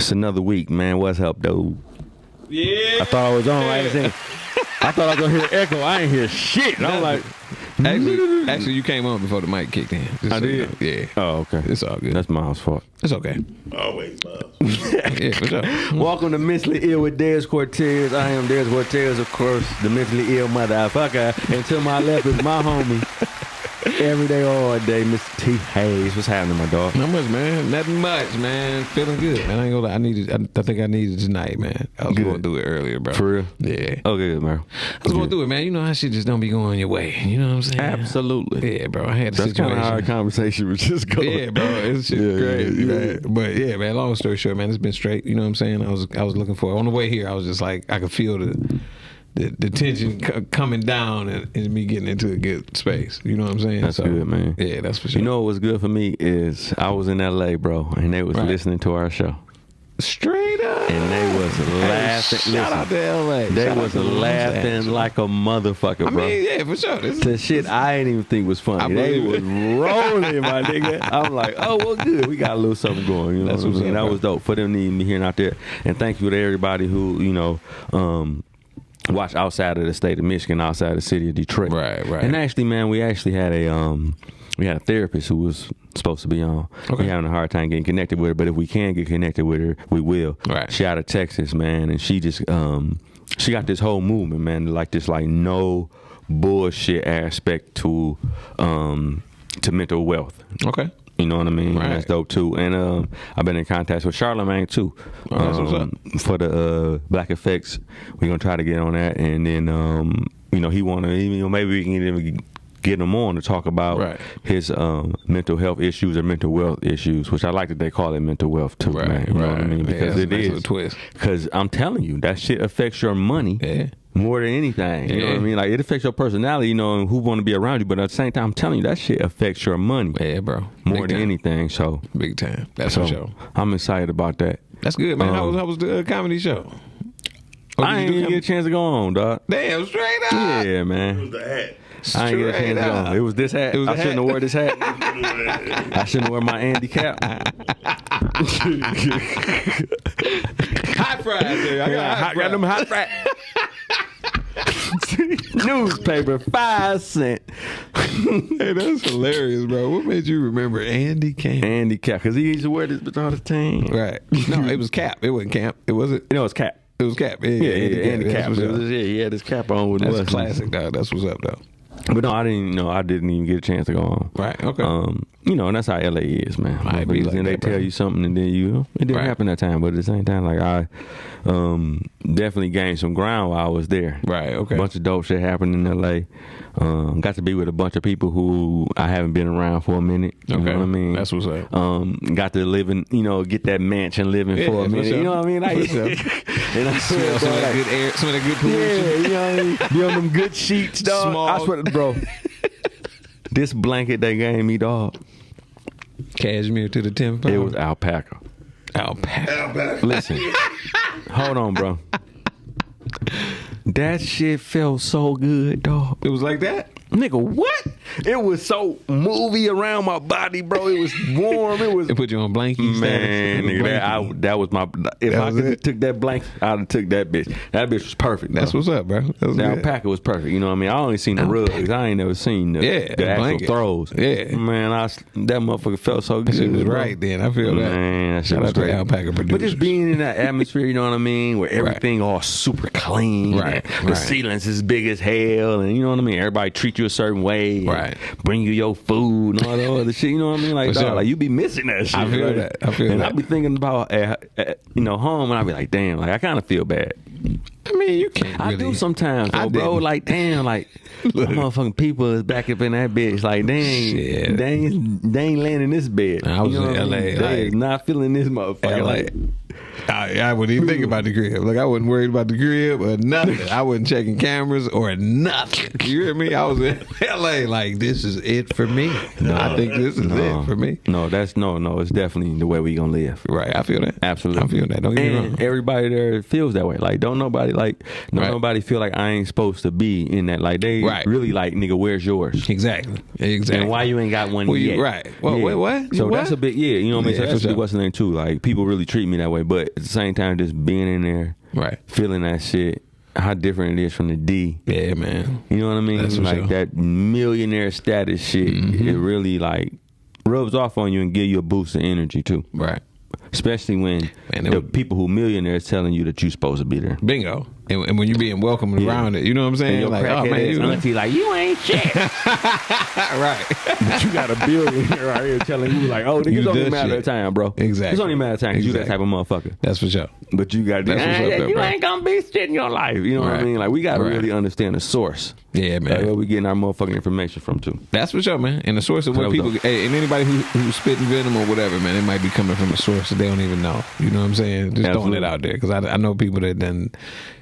It's another week, man. What's up, dude? Yeah. I thought I was on right then. I thought I was going to hear echo. I ain't hear shit. I'm like... Actually, you came on before the mic kicked in. I did? Yeah. Oh, okay. It's all good. That's Miles' fault. It's okay. Always love. Yeah, for sure. Welcome to Mentally Ill with Dez Cortez. I am Dez Cortez, of course, the mentally ill motherfucker. And to my left is my homie. Every day, all day, Mr. T. Hayes. What's happening, my dog? Not much, man. Nothing much, man. Feeling good, man. I ain't gonna lie. I think I needed tonight, man. I was going through it earlier, bro. For real? Yeah. Oh, good, man. I was going through it, man. You know how shit just don't be going your way. You know what I'm saying? Absolutely. Yeah, bro. I had a That's kind situation. of how our conversation was just going. Yeah, bro. It's shit crazy, man. But yeah, man. Long story short, man, it's been straight. You know what I'm saying? I was looking for it. On the way here, I was just like, I could feel the tension coming down and me getting into a good space. You know what I'm saying? That's good, man. Yeah, that's for sure. You know what was good for me is I was in L.A., bro, and they was listening to our show. Straight up. And they was laughing. Shout out to L.A. They Shout was out to laughing like a motherfucker, bro. I mean, yeah, for sure. The shit I didn't even think was funny. They was rolling, my nigga. I'm like, oh, well, good. We got a little something going. You know what I'm saying? That was dope for them needing me here and out there. And thank you to everybody who, you know, watch outside of the state of Michigan, outside of the city of Detroit. Right. And actually, man, we actually had a therapist who was supposed to be on. Okay. We're having a hard time getting connected with her, but if we can get connected with her, we will. Right. She out of Texas, man, and she just she got this whole movement, man, like this like no bullshit aspect to mental wealth. Okay. You know what I mean? Right. That's dope too. And I've been in contact with Charlemagne too. That's what's up. For the Black Effects. We're gonna try to get on that, and then you know, he wanna, you know, maybe we can even get him on to talk about his mental health issues or mental wealth issues, which I like that they call it mental wealth too, man. You know what I mean? Because it is. Because I'm telling you, that shit affects your money. Yeah. More than anything, you know what I mean? Like, it affects your personality, you know, and who want to be around you. But at the same time, I'm telling you, that shit affects your money. Yeah, bro. More than anything. So big time. That's for sure. I'm excited about that. That's good, man. How was the comedy show? I ain't even get a chance to go on, dog. Damn, straight up. Yeah, man. Who's the hat? I ain't get a chance to go on. It was this hat. I shouldn't have wore this hat. I shouldn't have worn my Andy cap. Hot fries there. I got them hot fries. Newspaper 5 cents. Hey, that's hilarious, bro. What made you remember Andy Camp? Andy Cap, because he used to wear this bitch all the time. Right. No, it was Cap. It wasn't Camp. It wasn't. No, it was Cap. It was Cap. Yeah, Andy Cap. He had his cap on with that's classic, dog. That's what's up, though. But no, I didn't even get a chance to go on. Right. Okay. You know, and that's how LA is, man. I be like then they tell you something, and then it didn't happen that time. But at the same time, like, I definitely gained some ground while I was there. Right. Okay. A bunch of dope shit happened in LA. Got to be with a bunch of people who I haven't been around for a minute. You know what I mean? That's what's up. Got to live in, you know, get that mansion living for a minute. Sure. You know what I mean? Like, and I smell some of that good air, some of that good pollution. Yeah, you know what I mean? Be on them good sheets, dog. Small. I swear, bro. This blanket they gave me, dog. Cashmere to the 10 pound. It was alpaca. Alpaca. Listen, hold on, bro. That shit felt so good, dog. It was like that? Nigga, what? It was so movie around my body, bro. It was warm. It was. It put you on blankie. Man, nigga, that was my. If I could have took that blanket, I'd have took that bitch. That bitch was perfect. Bro. That's what's up, bro. The alpaca was perfect. You know what I mean? I only seen the rugs. I ain't never seen the actual blanket. throws. Yeah, man, that motherfucker felt so good. That shit was right then. I feel that. Man, that shit was great. Alpaca producers. But just being in that atmosphere, you know what I mean, where everything all super clean. Right. The ceilings is big as hell, and you know what I mean. Everybody treat you a certain way. Right. Bring you your food and all that other shit. You know what I mean? Like, dog, like you be missing that shit. I feel right? that. I feel and that. I be thinking about, you know, home, and I be like, damn, like I kind of feel bad. I mean, you can't really. I do sometimes, though, bro. Like, damn, like, motherfucking people is back up in that bitch. Like, dang, they ain't laying in this bed. I was in LA. They is not feeling this motherfucker. Like, I wouldn't even think about the crib. Like, I wasn't worried about the crib or nothing. I wasn't checking cameras or nothing. You hear me? I was in LA like, this is it for me. No, I think this is it for me. No, it's definitely the way we gonna live. Right, I feel that. Absolutely. I feel that. Don't get me wrong. Everybody there feels that way. Like, don't nobody feel like I ain't supposed to be in that. Like, they really like, nigga, where's yours? Exactly. And why you ain't got one yet? Right. Well, wait, what? So what? that's a bit, you know what I mean? So that's what's the name too. Like, people really treat me that way. But But at the same time, just being in there, right, feeling that shit, how different it is from the D. Yeah, man. You know what I mean? That's like sure. that millionaire status shit, it really like rubs off on you and give you a boost of energy too. Right. Especially when the people who millionaires telling you that you're supposed to be there. Bingo. And when you're being welcomed around it, you know what I'm saying? Like, oh man, you auntie like, you ain't shit. Right. But you got a billionaire right here telling you like, oh, this only a matter of time, bro. Exactly. It's only a matter of time because you that type of motherfucker. That's for sure. But you got you ain't gonna be shit in your life. You know what I mean? Like we gotta really understand the source. Yeah, man. Like, where we getting our motherfucking information from too. That's for sure, man. And the source of what people and anybody who's spitting venom or whatever, man, it might be coming from a source that they don't even know. You know what I'm saying? Just throwing it out there because I know people that then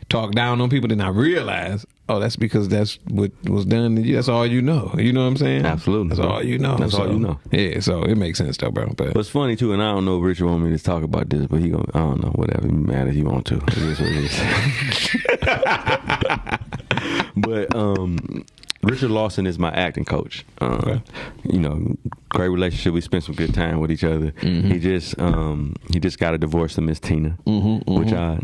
talk down on people, then I realize, oh, that's because that's what was done to you. That's all you know. You know what I'm saying? Absolutely. That's all you know. That's all you know. Yeah, so it makes sense though, bro. But it's funny too, and I don't know if Richard want me to talk about this, but he gonna, I don't know, whatever. He mad if he want to. It is what it is. But Richard Lawson is my acting coach. You know, great relationship. We spent some good time with each other. He just got a divorce to Miss Tina, which I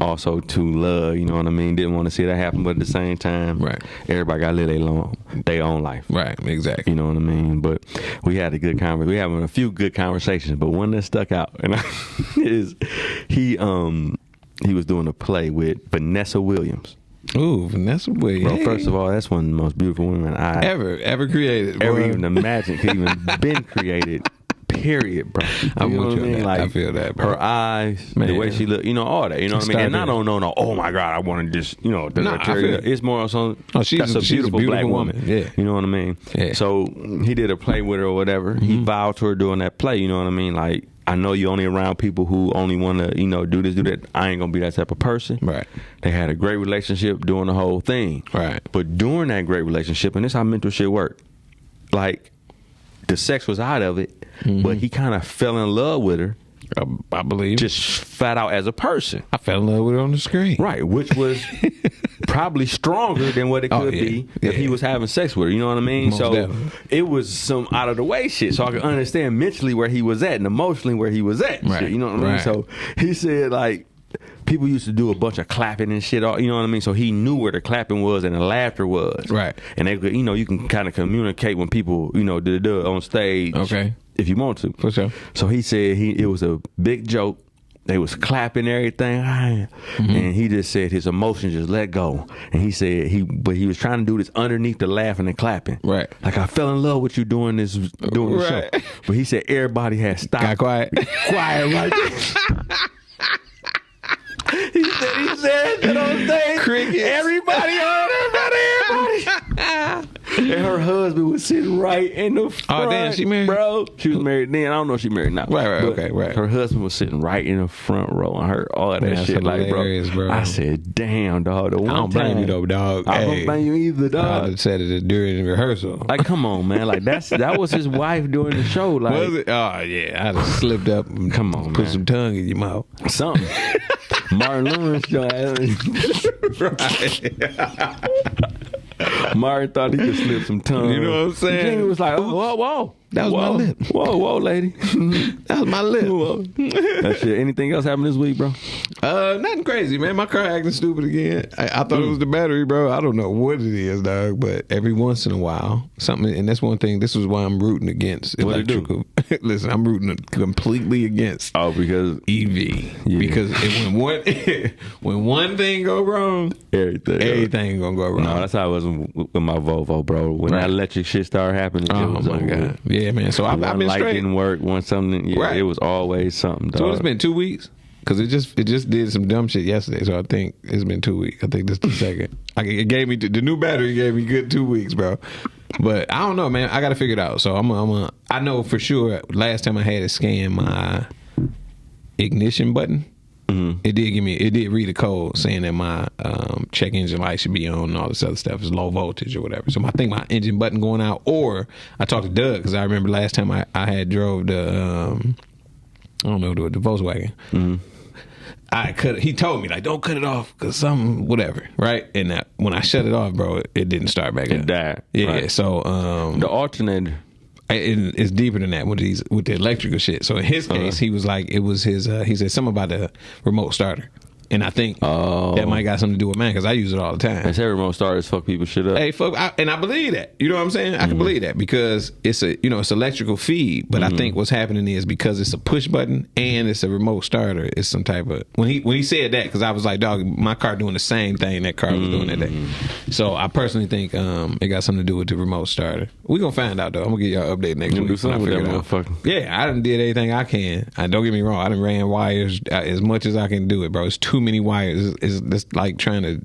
also to love. You know what I mean? Didn't want to see that happen, but at the same time, everybody got to live their own life. Right, exactly. You know what I mean? But we had a good conversation. We having a few good conversations, but one that stuck out and is he was doing a play with Vanessa Williams. Ooh, Vanessa Williams. Bro, first of all, that's one of the most beautiful women I ever created. Ever even imagined could even been created. Period, bro. I'm with you on that. Like, I feel that, bro. Her eyes, the way she look, you know, all that. You know what I mean? And I don't know, oh my God, I want to just, you know, it's more on some. Oh, she's a beautiful black woman. Yeah, you know what I mean? Yeah. So he did a play with her or whatever. He vowed to her doing that play. You know what I mean? Like, I know you only around people who only want to, you know, do this, do that. I ain't gonna be that type of person. Right. They had a great relationship doing the whole thing. Right. But during that great relationship, and this is how mental shit work. Like, the sex was out of it, but he kind of fell in love with her. I believe. Just flat out as a person. I fell in love with her on the screen. Right, which was probably stronger than what it could be if he was having sex with her. You know what I mean? Most definitely. It was some out of the way shit. So I could understand mentally where he was at and emotionally where he was at. Right. Shit, you know what I mean? So he said, like, people used to do a bunch of clapping and shit, you know what I mean? So he knew where the clapping was and the laughter was. Right. And they could, you know, you can kind of communicate when people, you know, do it on stage. Okay. If you want to. For sure. So he said it was a big joke. They was clapping everything. And he just said his emotions just let go. And he said but he was trying to do this underneath the laughing and clapping. Right. Like, I fell in love with you doing the show. But he said everybody had stopped. Got quiet. Quiet right there. He said that on stage. Crickets. Everybody heard everybody. And her husband was sitting right in the front. Oh, damn, she married? Bro, she was married then. I don't know if she married now. Right. Her husband was sitting right in the front row and heard all that shit. Like, bro. I said, damn, dog. I don't blame you, though, dog. I don't blame you either, dog. I said it during the rehearsal. Like, come on, man. Like, that was his wife during the show. Like, was it? Oh, yeah. I just slipped up and put some tongue in your mouth. Something. Martin Lawrence, Martin thought he could slip some tongue. You know what I'm saying? Jimmy was like, whoa. That was my lip. Whoa, lady. That was my lip. That shit. Anything else happened this week, bro? Nothing crazy, man. My car acting stupid again. I thought it was the battery, bro. I don't know what it is, dog. But every once in a while, something. And that's one thing. This is why I'm rooting against electrical. Listen, I'm rooting completely against. Oh, because EV. Yeah. Because when one thing go wrong, everything gonna go wrong. No, that's how it was with my Volvo, bro. When that electric shit started happening, oh my God. Yeah, man. So I've been light straight. Didn't work. One something. Yeah, it was always something. Dog. So it's been 2 weeks because it just did some dumb shit yesterday. So I think it's been 2 weeks. I think this is the second. It gave me the new battery. Gave me good 2 weeks, bro. But I don't know, man. I got to figure it out. So I know for sure. Last time I had to scan my ignition button. Mm-hmm. It did read a code saying that my check engine light should be on and all this other stuff. It's low voltage or whatever. So I think my engine button going out, or I talked to Doug because I remember last time I had drove the the Volkswagen. Mm-hmm. He told me, like, don't cut it off because something, whatever, right? And when I shut it off, bro, it didn't start back up. It died. Yeah. Right. So the alternator, it's deeper than that with the electrical shit. So in his case, he was like, it was his. He said something about the remote starter. And I think that might got something to do with mine because I use it all the time. They say remote starters fuck people shit up. Hey, and I believe that. You know what I'm saying? I can believe that because it's it's electrical feed. But I think what's happening is because it's a push button and it's a remote starter. It's some type of when he said that because I was like, dog, my car doing the same thing that car was doing that day. So I personally think it got something to do with the remote starter. We gonna find out though. I'm gonna get y'all an update next week. Do something with that motherfucker. Yeah, I done did everything I can. Don't get me wrong. I done ran wires as much as I can do it, bro. It's too many wires. It's like trying to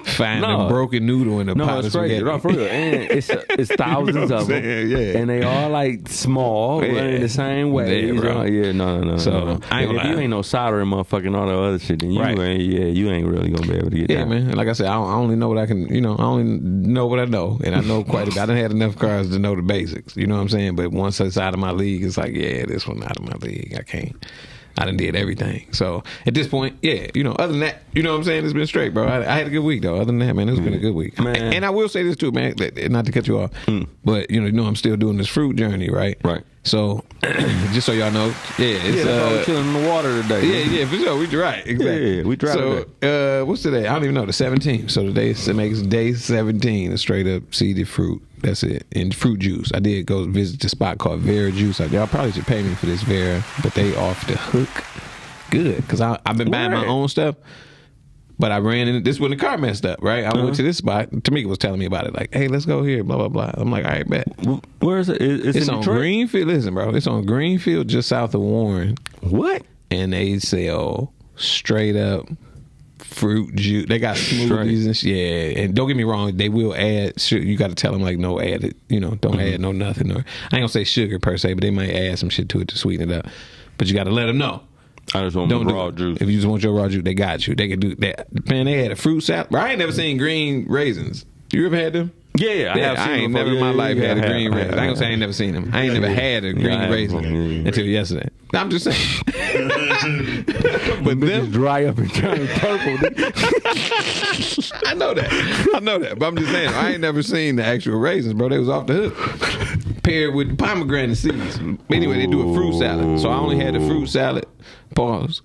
find a broken noodle in a pot of spaghetti. No, for real. And it's thousands of them. Yeah. And they all like small, running the same way. Yeah, bro. No. So I ain't gonna lie. If you ain't no soldering motherfucking all the other shit, then you ain't really gonna be able to get that. Yeah, man. Like I said, I only know what I can. I only know what I know, and I know quite a bit. I done had enough cars to know the basics. You know what I'm saying? But once it's out of my league, it's like, this one out of my league. I can't. I done did everything. So at this point, other than that, you know what I'm saying? It's been straight, bro. I had a good week, though. Other than that, man, it's been a good week. Man. And I will say this, too, man, not to cut you off, but, I'm still doing this fruit journey, right? Right. So, just so y'all know, it's... chilling in the water today. Yeah, for sure. We right, exactly. Yeah, we tried So, what's today? I don't even know. The 17th. So today makes day 17, a straight up seeded fruit. That's it. And fruit juice. I did go visit the spot called Vera Juice. Y'all probably should pay me for this Vera, but they off the hook good because I've been buying my own stuff. But I ran in this when the car messed up, right? I went to this spot. Tamika was telling me about it, like, hey, let's go here, blah, blah, blah. I'm like, all right, bet. Where is it? It's on Detroit? Greenfield. Listen, bro, it's on Greenfield just south of Warren. What? And they sell straight up fruit juice. They got smoothies and shit. Yeah, and don't get me wrong, they will add shit. You got to tell them like no added, don't add no nothing. Or I ain't gonna say sugar per se, but they might add some shit to it to sweeten it up. But you got to let them know. I just want raw juice. If you just want your raw juice, they got you. They can do that. Man, they had a fruit salad. I ain't never seen green raisins. You ever had them? Yeah, I ain't never in my life had a green raisin. I ain't gonna say I ain't never seen them. I ain't never had a green raisin until yesterday. I'm just saying. But them dry up and turn purple. I know that. But I'm just saying, I ain't never seen the actual raisins, bro. They was off the hook. Paired with pomegranate seeds. Anyway, they do a fruit salad. So I only had the fruit salad. Pause.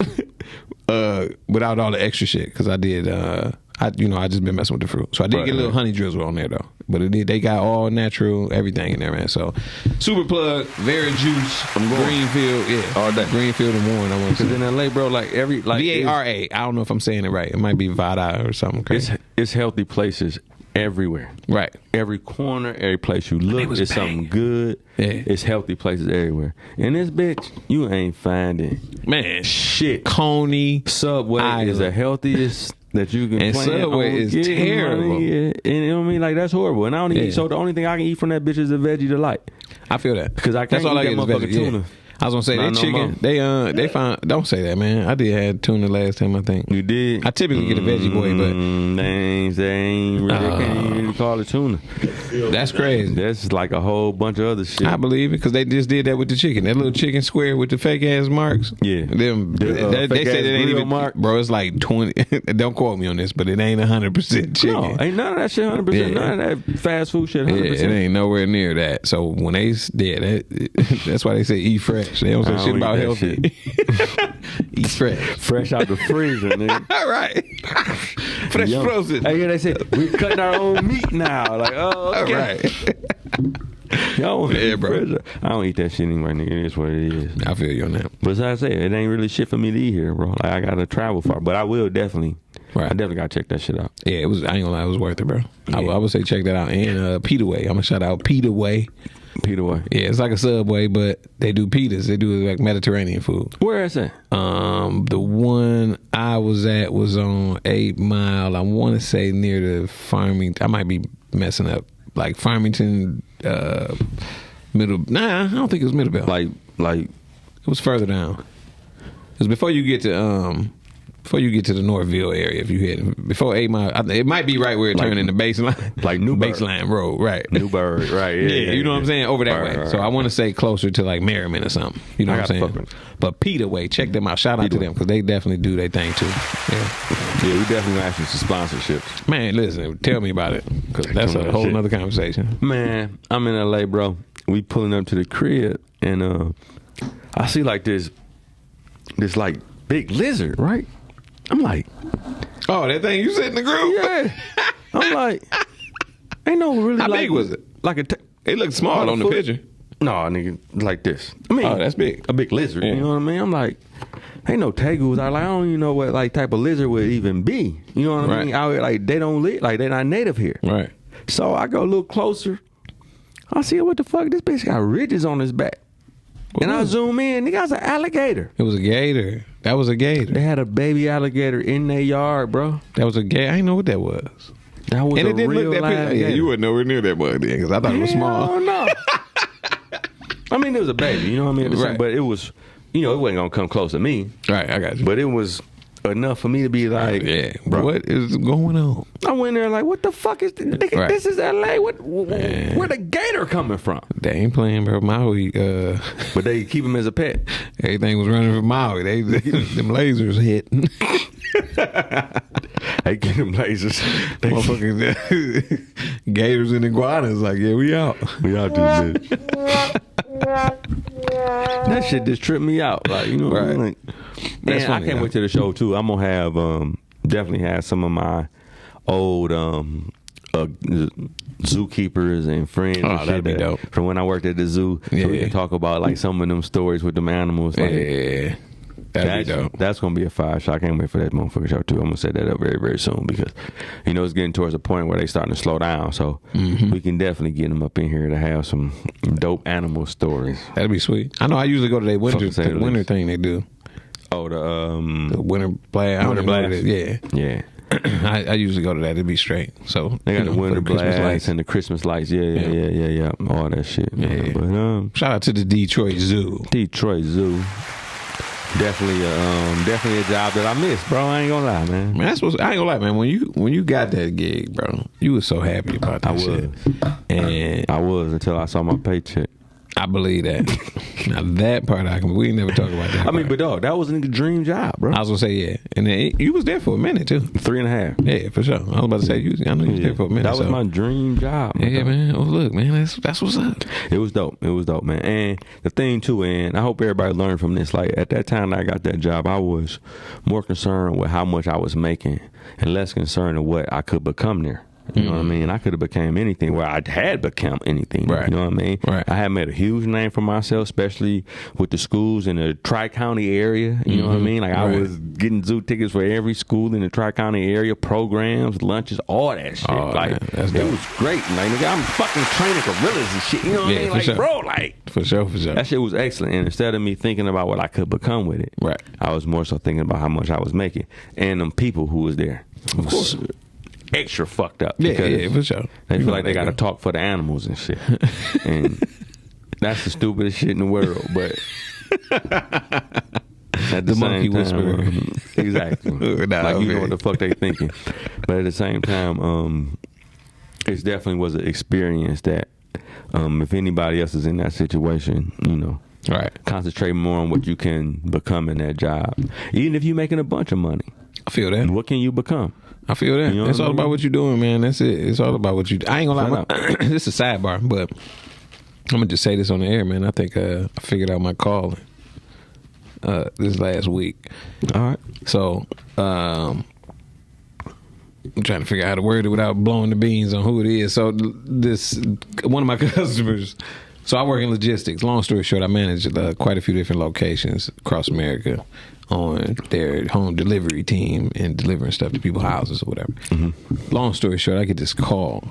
Without all the extra shit, because I did. I just been messing with the fruit. So I did get a little honey drizzle on there though. But they got all natural everything in there, man. So super plug, Vera Juice from Greenfield, all day. Greenfield and Warren. I want to say. Because in LA, bro, VARA. I don't know if I'm saying it right. It might be Vada or something crazy. It's healthy places everywhere. Right. Every corner, every place you look, it's something good. Yeah. It's healthy places everywhere. And this bitch, you ain't finding shit. Coney Subway is the healthiest that you can. And Subway is terrible. And you know what I mean? Like that's horrible. And I don't eat. So the only thing I can eat from that bitch is a veggie delight. I feel that because I can't eat that motherfucking tuna. Yeah. I was gonna say that chicken. They found. Don't say that, man. I did have tuna last time. I think you did. I typically get a veggie boy, but they ain't really can't even call it tuna. That's crazy. That's like a whole bunch of other shit. I believe it because they just did that with the chicken. That little chicken square with the fake ass marks. Yeah, they said it ain't even mark, bro. It's like 20. Don't quote me on this, but it ain't 100% chicken. No, ain't none of that shit 100%. Yeah. None of that fast food shit 100%. Yeah, it ain't nowhere near that. So when they that's why they say eat fresh. They don't say shit about healthy. Eat fresh out the freezer, nigga. All right, fresh frozen. Hey, they say we're cutting our own meat now. Like, oh, okay. All right. Y'all, bro. I don't eat that shit anyway, nigga. It is what it is. I feel you on that. But as I say, it ain't really shit for me to eat here, bro. Like I gotta travel far, but I will definitely. Right. I definitely gotta check that shit out. Yeah, it was. I ain't gonna lie, it was worth it, bro. Yeah. I would say check that out. And Pita Way. I'm gonna shout out Pita Way. Pita Way. Yeah, it's like a Subway, but they do pitas. They do like Mediterranean food. Where is it? The one I was at was on 8 Mile. I want to say near the Farmington. I might be messing up. Like Farmington, Middle. Nah, I don't think it was Middlebelt. Like it was further down. It was before you get to the Northville area. If you hit before 8 Mile, it might be right where it turned into Baseline, like Newburgh. Baseline Road, right? Newburgh, right? Yeah, you know what I'm saying, over that way. Right. So I want to say closer to like Merriman or something. You know what I'm saying? But Pita Way, check them out. Shout out to them because they definitely do their thing too. Yeah, we definitely asking some sponsorships. Man, listen, tell me about it because that's a whole nother conversation. Man, I'm in LA, bro. we pulling up to the crib, and I see like this like big lizard, right? I'm like, oh, that thing you said in the group? Yeah. I'm like, ain't no really. How like, big was it? Like it looked small on the picture. No, nigga, like this. I mean, oh, that's big. A big lizard. Yeah. You know what I mean? I'm like, ain't no tegus. I don't even know what like type of lizard would even be. You know what I mean? Out here, like they don't live, like they're not native here. Right. So I go a little closer. I see what the fuck. This bitch got ridges on his back. What and I zoom in. Nigga, that's an alligator. It was a gator. That was a gator. They had a baby alligator in their yard, bro. That was a gator. I didn't know what that was. That was and a it didn't real look that big. Yeah, you wasn't nowhere near that bug then because I thought it was small. No. I mean, it was a baby, you know what I mean? Right. But it was, you know, it wasn't going to come close to me. Right, I got you. But it was enough for me to be like, yeah, bro, what is going on? I went there like, what the fuck is this? Nigga, right. This is LA. Where the gator coming from? They ain't playing, bro. Maui. But they keep him as a pet. Everything was running from Maui. Them lasers hit. They get them lasers. Motherfuckers, gators and iguanas. Like, yeah, we out. We out this bitch. That shit just tripped me out. Like, you know, right. Like, man, funny, I can't wait to the show too. I'm gonna have definitely have some of my old zookeepers and friends. Oh, and that'd be dope. From when I worked at the zoo, so we can talk about like some of them stories with them animals. Like, yeah. That'd be dope. That's gonna be a fire show. I can't wait for that motherfucker show too. I'm gonna set that up very, very soon because you know it's getting towards a point where they starting to slow down. So we can definitely get them up in here to have some dope animal stories. That'd be sweet. I know. I usually go to their winter thing they do. Oh, the winter blast. Winter blast. Yeah. I usually go to that. It'd be straight. So they got the winter blast and the Christmas lights. Yeah. All that shit. Yeah. But shout out to the Detroit Zoo. Definitely a job that I missed, bro. I ain't gonna lie, man. Man, I ain't gonna lie, man. When you got that gig, bro, you was so happy about that shit. And I was until I saw my paycheck. I believe that. Now that part we ain't never talk about that. I mean, but dog, that was a nigga dream job, bro. I was gonna say yeah, and then you was there for a minute too. 3.5. Yeah, for sure. I was about to say I know you was there for a minute. That was my dream job. Yeah, man. Oh look, man, that's what's up. It was dope, man. And the thing too, and I hope everybody learned from this. Like at that time that I got that job, I was more concerned with how much I was making and less concerned with what I could become there. You know what I mean? I could have became anything. Well, I had become anything. Right. You know what I mean? Right. I had made a huge name for myself, especially with the schools in the Tri-County area. You know what I mean? Like I was getting zoo tickets for every school in the Tri-County area, programs, lunches, all that shit. Oh, like man, that's it dope. was great. Like nigga, I'm fucking training gorillas and shit. You know what I mean? Like sure. bro, like for sure. That shit was excellent. And instead of me thinking about what I could become with it, right, I was more so thinking about how much I was making and them people who was there. Of course. Extra fucked up. Yeah, for sure. They feel like they got to talk for the animals and shit. And that's the stupidest shit in the world. But at the monkey same whisperer. time, exactly. Like you know what the fuck they thinking. But at the same time, it definitely was an experience that if anybody else is in that situation, you know, right, concentrate more on what you can become in that job. Even if you're making a bunch of money. I feel that. What can you become? I feel that. You know it's all about what you're doing, man. That's it. It's all about what you. I ain't gonna lie. This is a sidebar, but I'm gonna just say this on the air, man. I think I figured out my calling this last week. All right. So I'm trying to figure out how to word it without blowing the beans on who it is. So this one of my customers. So I work in logistics. Long story short, I manage quite a few different locations across America on their home delivery team and delivering stuff to people's houses or whatever. Mm-hmm. Long story short, I get this call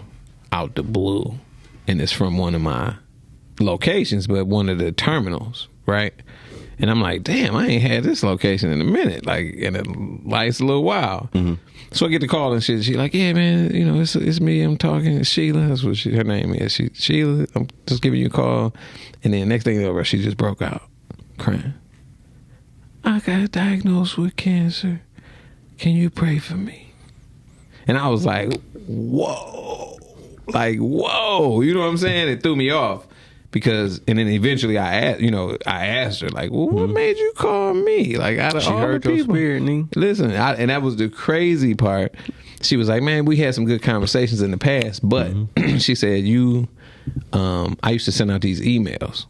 out the blue, and it's from one of my locations, but one of the terminals, right? And I'm like, damn, I ain't had this location in a minute, like in a little while. Mm-hmm. So I get the call and shit. She like, yeah, man, you know, it's me. I'm talking. It's Sheila. That's what her name is. Sheila. I'm just giving you a call. And then next thing over, she just broke out crying. I got diagnosed with cancer. Can you pray for me? And I was like, whoa. Like, whoa. You know what I'm saying? It threw me off. Because, and then eventually I asked her, like, well, what made you call me? Like, out of she all heard the people. Your spirit, listen, and that was the crazy part. She was like, man, we had some good conversations in the past, but she said, you I used to send out these emails.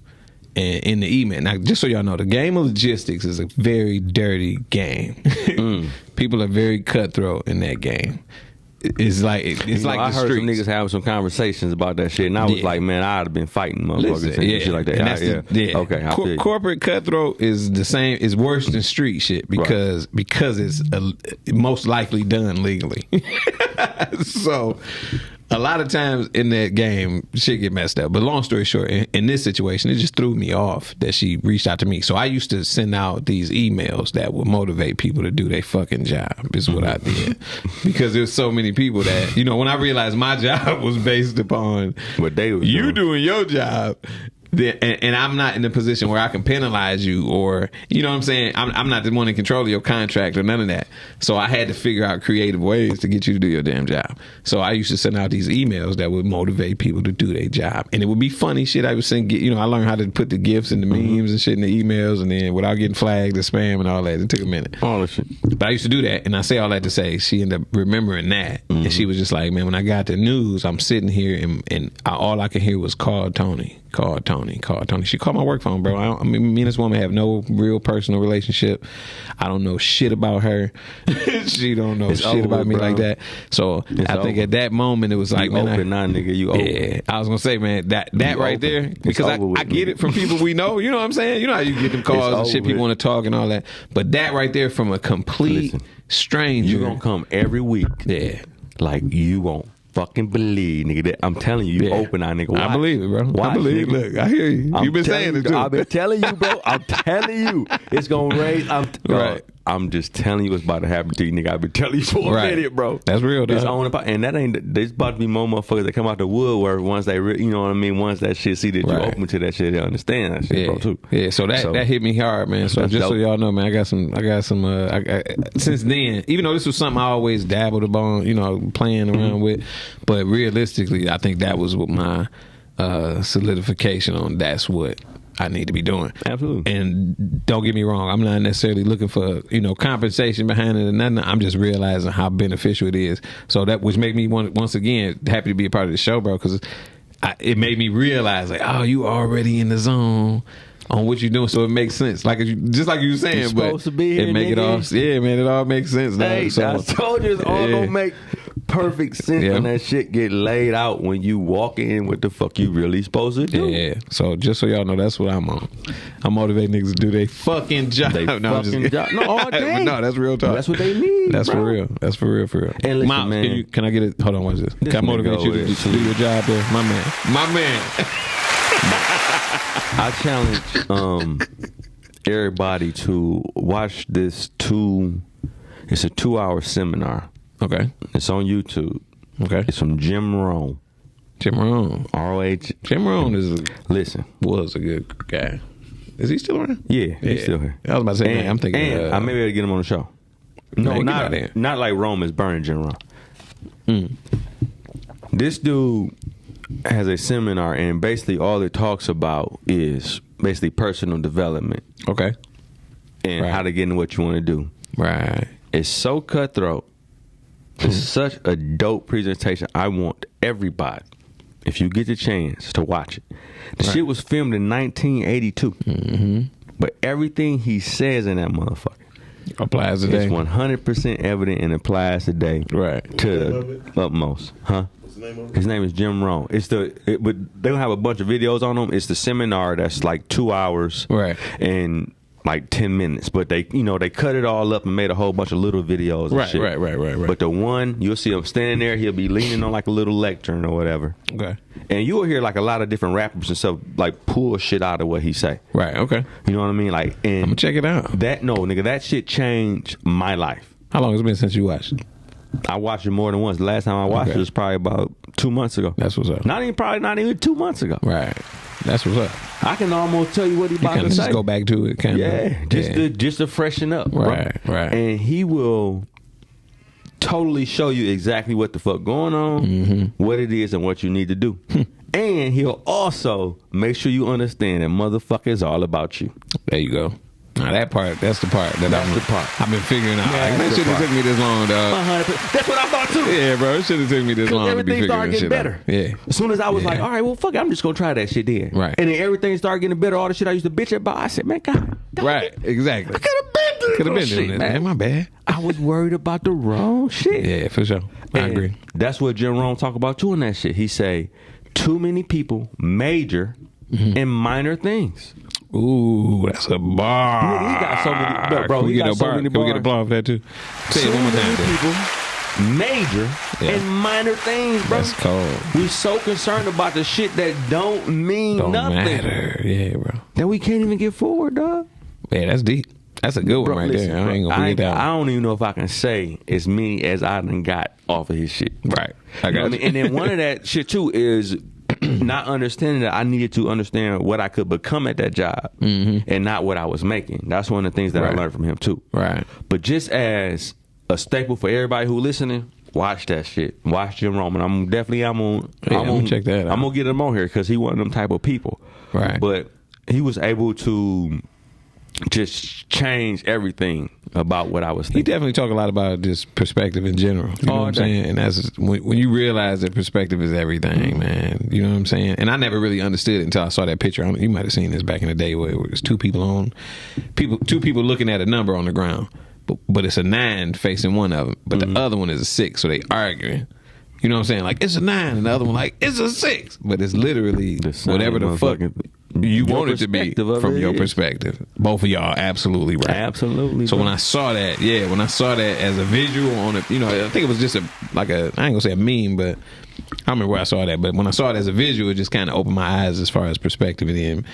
And in the email, now just so y'all know, the game of logistics is a very dirty game. People are very cutthroat in that game. It's like I heard some niggas having some conversations about that shit, and I was like, man, I'd have been fighting motherfuckers and shit like that. And that's Okay, I feel corporate cutthroat is the same. Is worse than street shit because it's most likely done legally. So a lot of times in that game, shit get messed up. But long story short, in this situation, it just threw me off that she reached out to me. So I used to send out these emails that would motivate people to do their fucking job, is what I did. Because there's so many people that, when I realized my job was based upon what they were doing your job, and I'm not in a position where I can penalize you, or you know what I'm saying, I'm not the one in control of your contract or none of that. So I had to figure out creative ways to get you to do your damn job. So I used to send out these emails that would motivate people to do their job, and it would be funny shit. I would send, I learned how to put the GIFs and the memes and shit in the emails, and then without getting flagged as spam and all that. It took a minute. All that shit. But I used to do that, and I say all that to say she ended up remembering that, and she was just like, man, when I got the news, I'm sitting here and all I could hear was call Tony. Call Tony. She called my work phone, bro. Me and this woman have no real personal relationship. I don't know shit about her. She don't know shit about me like that. So I think at that moment it was like, man, nigga, you open. Yeah, I was gonna say, man, that right there, because I get it from people we know. You know what I'm saying? You know how you get them calls and shit, people want to talk and all that. But that right there from a complete stranger, you gonna come every week. Yeah, like you won't fucking believe, nigga. That I'm telling you, open our nigga. Watch. I believe it, bro. I believe it. Look, I hear you. You've been saying it too. I've been telling you, bro. I'm telling you, it's gonna raise. Right. I'm just telling you what's about to happen to you, nigga. I've been telling you for a minute, bro. That's real, though. And that ain't. There's about to be more motherfuckers that come out the woodwork once they, you know what I mean. Once that shit see that you open to that shit, they understand that shit, bro. Too. Yeah. So that hit me hard, man. So just so y'all know, man, I got some. Since then, even though this was something I always dabbled upon, playing around with, but realistically, I think that was what my solidification on. That's what I need to be doing. Absolutely. And don't get me wrong, I'm not necessarily looking for, compensation behind it or nothing. I'm just realizing how beneficial it is. So that, which made me once again happy to be a part of the show, bro, because it made me realize, like, oh, you already in the zone on what you're doing, so it makes sense. Like, just like you were saying, you're supposed to be here, it make nigga. It all, yeah, man, it all makes sense. Hey, so, I told you it's all gonna make perfect sense when that shit get laid out when you walk in what the fuck you really supposed to do. Yeah. So just so y'all know, that's what I'm on. I motivate niggas to do their fucking job. No, all day. No, that's real talk. That's what they need. That's bro. for real. That's for real. And listen, Miles, man, can I get it? Hold on, watch this. Can I motivate you to do your job there? My man. I challenge everybody to watch this it's a 2-hour seminar. Okay. It's on YouTube. Okay. It's from Jim Rohn. R-O-H. Jim Rohn was a good guy. Is he still around? Yeah, he's still here. I was about to say, I'm thinking. And I may be able to get him on the show. No, not like Rome is burning Jim Rohn. This dude has a seminar, and basically all it talks about is basically personal development. Okay. And how to get into what you want to do. Right. It's so cutthroat. It's such a dope presentation. I want everybody, if you get the chance, to watch it. The shit was filmed in 1982. But everything he says in that motherfucker applies today. It's 100% evident and applies today. Right. To the utmost. Huh? His name is Jim Rohn. But they don't have a bunch of videos on them. It's the seminar that's like 2 hours. Right. And like 10 minutes, but they cut it all up and made a whole bunch of little videos and shit. Right. But the one, you'll see him standing there, he'll be leaning on like a little lectern or whatever. Okay. And you'll hear like a lot of different rappers and stuff like pull shit out of what he say. Right, okay. You know what I mean? Like, and I'm gonna check it out. That shit changed my life. How long has it been since you watched it? I watched it more than once. The last time I watched it was probably about 2 months ago. That's what's up. Not even 2 months ago. Right. That's what's up. I can almost tell you what he about to say. Just go back to it, kind of. Just to freshen up, right, bro. Right. And he will totally show you exactly what the fuck going on, what it is, and what you need to do. And he'll also make sure you understand that motherfucker is all about you. There you go. Nah, that's the part I've been figuring out. Like, that shouldn't have took me this long, dog. That's what I thought too. Yeah, bro, it shouldn't have took me this long to be everything started getting better. out. Yeah. As soon as I was like, all right, well, fuck it, I'm just gonna try that shit then. Right. And then everything started getting better. All the shit I used to bitch about, I said, man, God. Right, exactly. I could have been doing this, man. My bad. I was worried about the wrong shit. Yeah, for sure. I agree. That's what Jim Rohn talk about too in that shit. He say, too many people major in minor things. Ooh, that's a bar. Yeah, he got so many, bro. He got so many bars. Can we get applause for that too? Say it one more time. People major in minor things, bro. That's cold. We so concerned about the shit that don't mean nothing. Matter. Yeah, bro. That we can't even get forward, dog. Yeah, that's deep. That's a good one right there. I ain't gonna forget that. I don't even know if I can say as many as I done got off of his shit. Right. I got you. And then one of that shit too is not understanding that I needed to understand what I could become at that job and not what I was making. That's one of the things that I learned from him too. Right. But just as a staple for everybody who listening, watch that shit. Watch Jim Rohn. I'm gonna check that out. I'm gonna get him on here because he one of them type of people. Right. But he was able to just change everything about what I was thinking. He definitely talk a lot about just perspective in general. You know what I'm saying? And that's when you realize that perspective is everything, man. You know what I'm saying? And I never really understood it until I saw that picture. You might have seen this back in the day where it was two people looking at a number on the ground, but it's a 9 facing one of them, but the other one is a 6, so they arguing. You know what I'm saying? Like, it's a 9, and the other one like, it's a 6. But it's literally whatever the fuck you want it to be from your perspective. Both of y'all absolutely right. Absolutely. So when I saw that, as a visual on it, I think it was just I ain't gonna say a meme, but I don't remember where I saw that. But when I saw it as a visual, it just kind of opened my eyes as far as perspective. And then,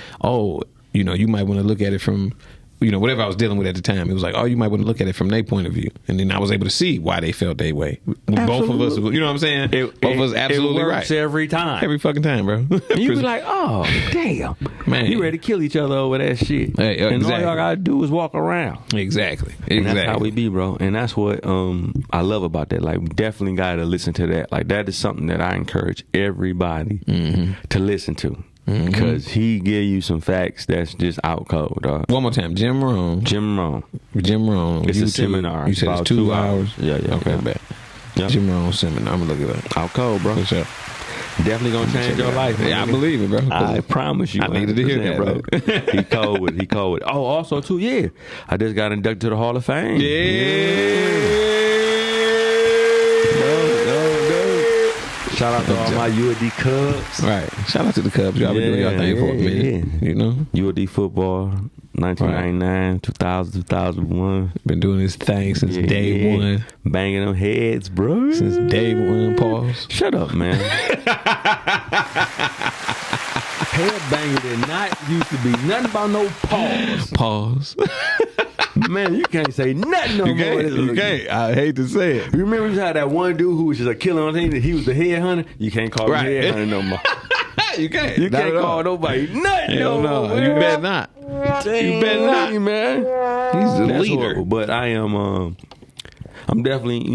you might want to look at it from, whatever I was dealing with at the time. It was like, you might want to look at it from their point of view. And then I was able to see why they felt that way. Absolutely. Both of us, you know what I'm saying? Both of us absolutely it works right. Every time. Every fucking time, bro. And you be like, oh, damn. Man. You ready to kill each other over that shit. Hey, and all y'all got to do is walk around. Exactly. And that's how we be, bro. And that's what I love about that. Like, we definitely got to listen to that. Like, that is something that I encourage everybody to listen to. Because he give you some facts that's just out cold, dog. One more time, Jim Rohn. It's a seminar. You said it's 2 hours? Yeah. Okay, bad. Yep. Jim Rohn seminar. I'm going to look it up. Out cold, bro. For sure. Definitely going to change your life. Yeah, I believe it, bro. I promise you. I needed to hear that, bro. He cold with it. Oh, also, too, yeah. I just got inducted to the Hall of Fame. Yeah. Shout out to all my UAD Cubs. Right. Shout out to the Cubs. Y'all been doing y'all thing for a minute. UAD football, 1999, 2000, 2001. Been doing this thing since day one. Banging them heads, bro. Since day one. Pause. Shut up, man. Headbanger did not used to be nothing about no pause. Pause. Man, you can't say nothing no more. You can't. I hate to say it. You remember how that one dude who was just a killer on the team, he was the head hunter? You can't call him head hunter no more. You can't. You can't call nobody nothing no more. You better not. Dang, you better not, man. He's the leader. Horrible, but I am. I'm definitely.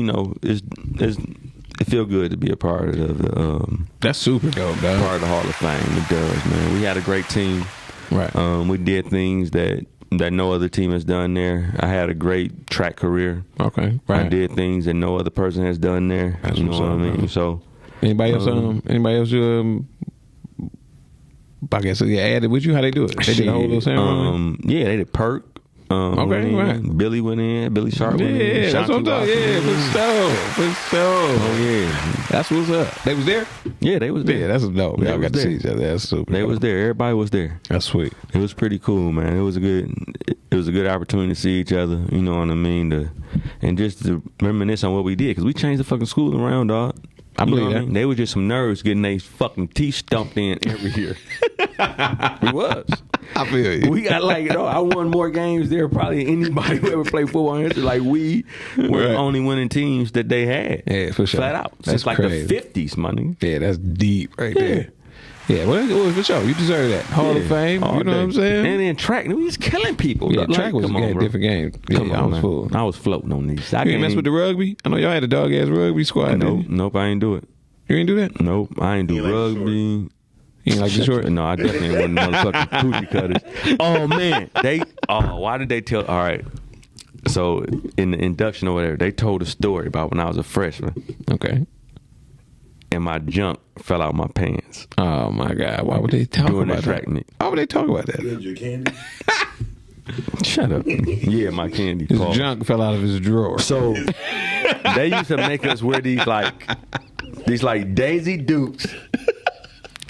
It feel good to be a part of the. That's super dope, dog. Part of the Hall of Fame. It does, man. We had a great team. Right. We did things that no other team has done there. I had a great track career. Okay. Right. I did things that no other person has done there. That's you know what I mean? Bro. So anybody else I guess added with you? How they do it? They did a whole little ceremony? Yeah, they did perk. Okay, right. Billy went in. Billy Sharp went in. Yeah, that's what I'm talking. Yeah, for sure. Oh yeah, that's what's up. They was there. Yeah, they was there. Yeah, that's dope. Y'all got to see each other. That's super. They was there. Everybody was there. That's sweet. It was pretty cool, man. It was a good opportunity to see each other. You know what I mean? And just to reminisce on what we did, because we changed the fucking school around, dog. I believe that. I mean? They were just some nerds getting their fucking teeth stumped in every year. We was. I feel you. We got I won more games there probably anybody who ever played football in history. Like, we were the only winning teams that they had. Yeah, for sure. Flat out. That's Since like crazy. the 50s, money. Yeah, that's deep right there. Yeah, well, for sure. You deserve that. Hall of Fame. You know what I'm saying? And then track. We was killing people. Yeah, track was a different game. Yeah, I was full. I was floating on these. You ain't mess with the rugby? I know y'all had a dog-ass rugby squad. Nope, I ain't do it. You ain't do that? Nope, I ain't do rugby. You ain't like Detroit? No, I definitely wasn't motherfucking coochie cutters. Oh man, why did they tell? All right, so in the induction or whatever, they told a story about when I was a freshman. Okay. And my junk fell out my pants. Oh my God! Why would they talk about track that? meet. Why would they talk about that? Your candy? Shut up. Yeah, my candy. His junk fell out of his drawer. So they used to make us wear these Daisy Dukes,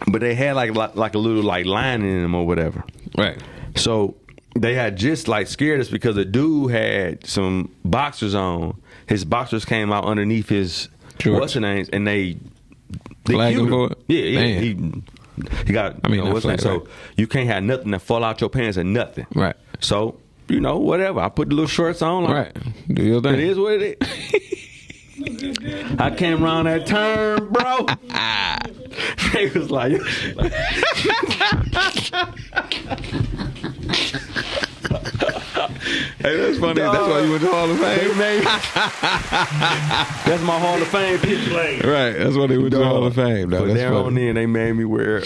but they had like a little like lining in them or whatever. Right. So they had just like scared us because a dude had some boxers on. His boxers came out underneath his what's the names, and they flagged him for it? Yeah, he got. I mean, what's that? So you can't have nothing that fall out your pants and nothing. Right. So whatever. I put the little shorts on. Right. Do your thing. It is what it is. I came around that turn, bro. They was like. Hey, that's funny. That's why you went to Hall of Fame. That's my Hall of Fame picture. Right. That's why they went to Hall of Fame. But there on in, they made me wear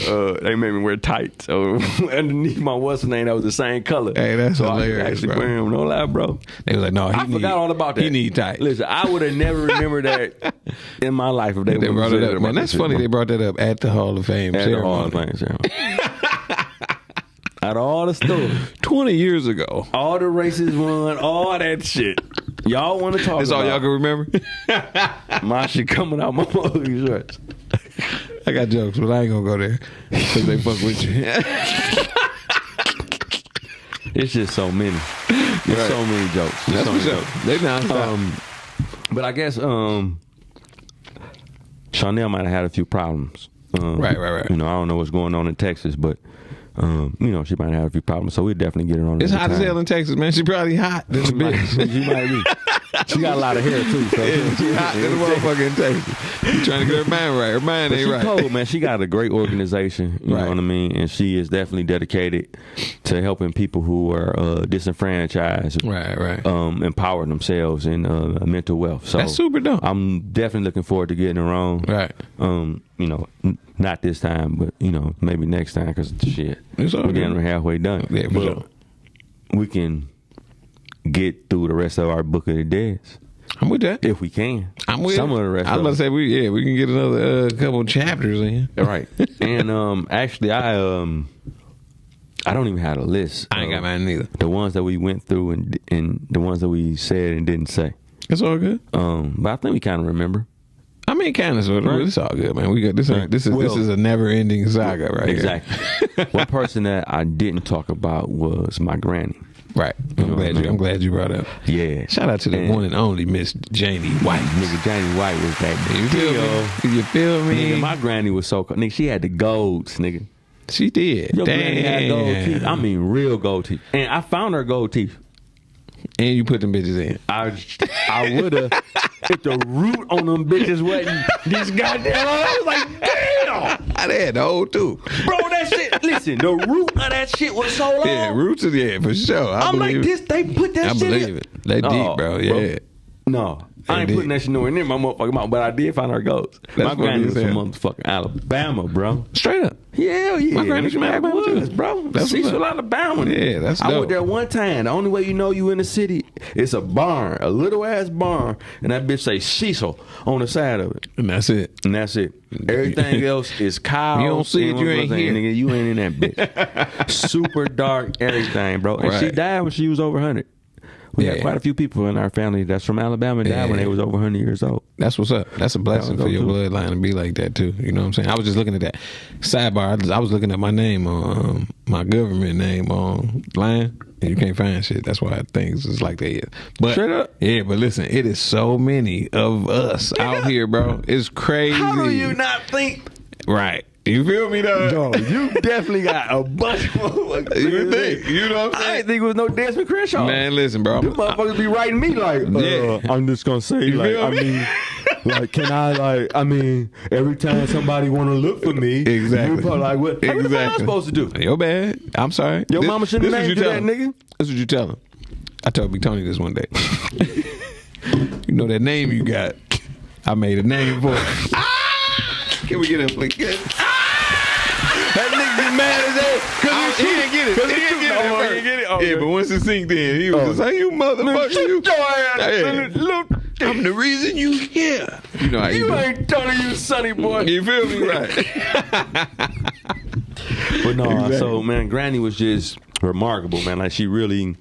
tights. So underneath my what's the name, that was the same color. Hey, that's so hilarious. I actually wear them. No lie, bro. They was like, no, I forgot all about that. He need tights. Listen, I would have never remembered that in my life if they brought it up. Man, that's funny. They brought that up at the Hall of Fame ceremony. The Hall of Fame ceremony. Out of all the stories, 20 years ago, all the races won, all that shit. Y'all want to talk? That's all y'all can remember. My shit coming out my movie shorts. I got jokes, but I ain't gonna go there because they fuck with you. It's just so many. There's so many jokes. That's what's up. They nonstop. But I guess Chanel might have had a few problems. Right. I don't know what's going on in Texas, but she might have a few problems. So we definitely get her on. It's hot as hell in Texas, man. She probably hot. This bitch. She might be. She got a lot of hair too. So she hot than a motherfucker in Texas. She's trying to get her mind right. Her mind ain't right. Cold, man. She got a great organization. You know what I mean? And she is definitely dedicated to helping people who are disenfranchised. Right. Empower themselves in mental wealth. So that's super dope. I'm definitely looking forward to getting her on. Right. Not this time, but maybe next time because shit. We're getting halfway done. Yeah, for sure. We can get through the rest of our book of the Dez. I'm with that. If we can. I'm with some of the rest. I was about to say we can get another couple chapters in. Right. And actually I don't even have a list. I ain't got mine neither. The ones that we went through and the ones that we said and didn't say. It's all good. But I think we kind of remember. I mean, kind of, sort of. It's all good, man. We got this. This is a never-ending saga, right? Exactly. One person that I didn't talk about was my granny. Right. I'm glad you brought up. Yeah. Shout out to the one and only Miss Janie White. Nigga, Janie White was that. You feel me? Nigga, my granny was so cool. Nigga, she had the golds, nigga. She did. Your granny had gold teeth. I mean, real gold teeth. And I found her gold teeth. And you put them bitches in. I would have if the root on them bitches wasn't this goddamn. I was like, damn. I had the whole too. Bro, that shit. Listen, the root of that shit was so long. Yeah, roots of for sure. I'm like, this. They put that shit in. I believe it. They deep, bro. Yeah. No. I ain't putting that shit nowhere near my motherfucking mouth, but I did find her goats. My granny was from motherfucking Alabama, bro. Straight up. Hell yeah. My granny's from Alabama too, bro. That's Cecil, Alabama. Yeah, that's dope. I went there one time. The only way you know you in the city, it's a barn, a little ass barn, and that bitch say Cecil on the side of it. And that's it. Everything else is cows. You don't see it, you ain't here. Nigga, you ain't in that bitch. Super dark, everything, bro. And she died when she was over 100. We had quite a few people in our family that's from Alabama died when they was over 100 years old. That's what's up. That's a blessing for your bloodline to be like that too. You know what I'm saying? I was just looking at that. Sidebar, I was looking at my name on my government name online. And you can't find shit. That's why things is like they is. But straight up. Yeah, but listen, it is so many of us out here, bro. It's crazy. How do you not think? Right. You feel me, though? No, you definitely got a bunch of motherfuckers. You think? You know what I'm saying? I didn't think it was no Dez Crenshaw. Man, listen, bro. Them motherfuckers be writing me like, I'm just going to say, like, can I, every time somebody want to look for me, exactly. You probably like, what am I supposed to do? Your bad. I'm sorry. Your mama shouldn't have named you that, nigga. That's what you tell him. I told Big Tony this one day. You know that name you got? I made a name for it. Can we get up like this? Hey, mad as hell because he didn't get it. He didn't get it. Yeah, but once it sinked in, he was just like, "You motherfucker, you I'm the reason you here." You know how you ain't telling you, sonny boy. You feel me, right? But no, exactly. So man, Granny was just remarkable, man. Like she really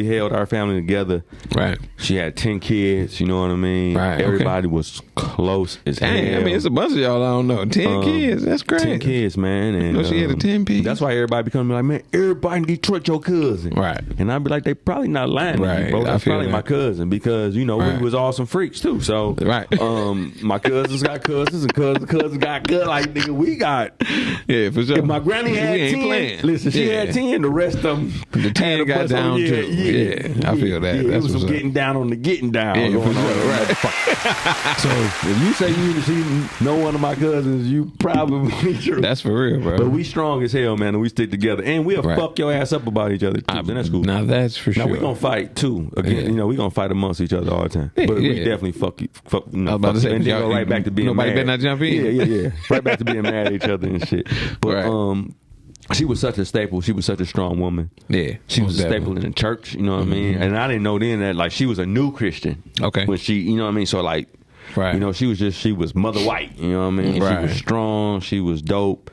held our family together. Right. She had 10 kids, you know what I mean? Right. Everybody was close as hell. I mean, it's a bunch of y'all I don't know. 10 kids, that's crazy. 10 kids, man. And, you know she had a 10-piece. That's why everybody becoming like, man, everybody in Detroit your cousin. Right. And I'd be like, they probably not lying to you, bro. That's probably my cousin because, you know, we was all some freaks too. So, my cousins got cousins and cousins got good. Like, nigga, we got. Yeah, for sure. If my granny had 10, listen, she had 10, the rest of them. The 10 got down too. Yeah, I feel that. It was some getting down on the getting down. Yeah, for sure, right. So if you say you see no one of my cousins, you probably true. That's for real, bro. But we strong as hell, man, and we stick together, and we'll fuck your ass up about each other too. And that's cool. Now that's for sure. Now we gonna fight too. Again, you know, we gonna fight amongst each other all the time. But we definitely fuck. You know, I was about to say, and then go right back to being nobody mad. better not jump in. Yeah. Right back to being mad at each other and shit. But she was such a staple. She was such a strong woman. Yeah. She was a staple in the church, you know what I mean? And I didn't know then that, like, she was a new Christian. Okay. When she, you know what I mean? So, like, you know, she was Mother White, you know what I mean? Right. She was strong. She was dope.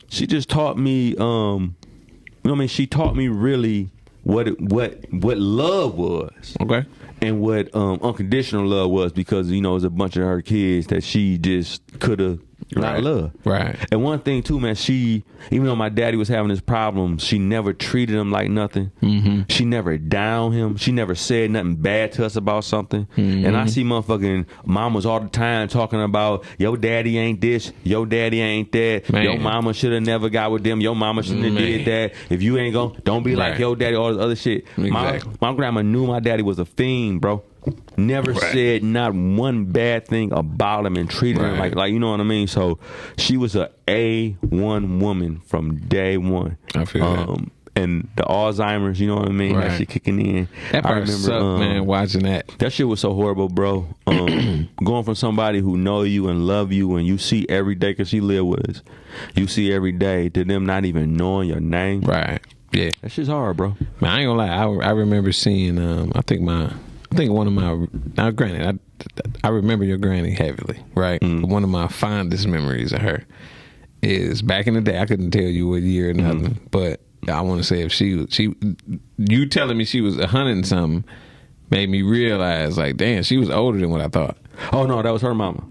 She just taught me, you know what I mean? She taught me really what love was. Okay. And what unconditional love was because, you know, it was a bunch of her kids that she just could have not loved. Right. And one thing, too, man, she, even though my daddy was having his problems, she never treated him like nothing. Mm-hmm. She never downed him. She never said nothing bad to us about something. Mm-hmm. And I see motherfucking mamas all the time talking about, your daddy ain't this, your daddy ain't that, your mama should have never got with them, your mama shouldn't have did that. If you ain't gonna, don't be like your daddy, all this other shit. Exactly. My grandma knew my daddy was a fiend, bro. Never said not one bad thing about him and treated him like you know what I mean. So she was a A1 woman from day one. I feel that. And the Alzheimer's, you know what I mean. That shit kicking in. That part sucked, man. Watching that. That shit was so horrible, bro. Going from somebody who know you and love you and you see every day because she live with us. You see every day to them not even knowing your name. Right. Yeah. That shit's hard, bro. Man, I ain't gonna lie. I remember seeing. I think one of my, now granted, I remember your granny heavily, right? But one of my fondest memories of her is back in the day. I couldn't tell you what year or nothing, but I want to say if you telling me she was 100 and something made me realize, like, damn, she was older than what I thought. Oh no, that was her mama.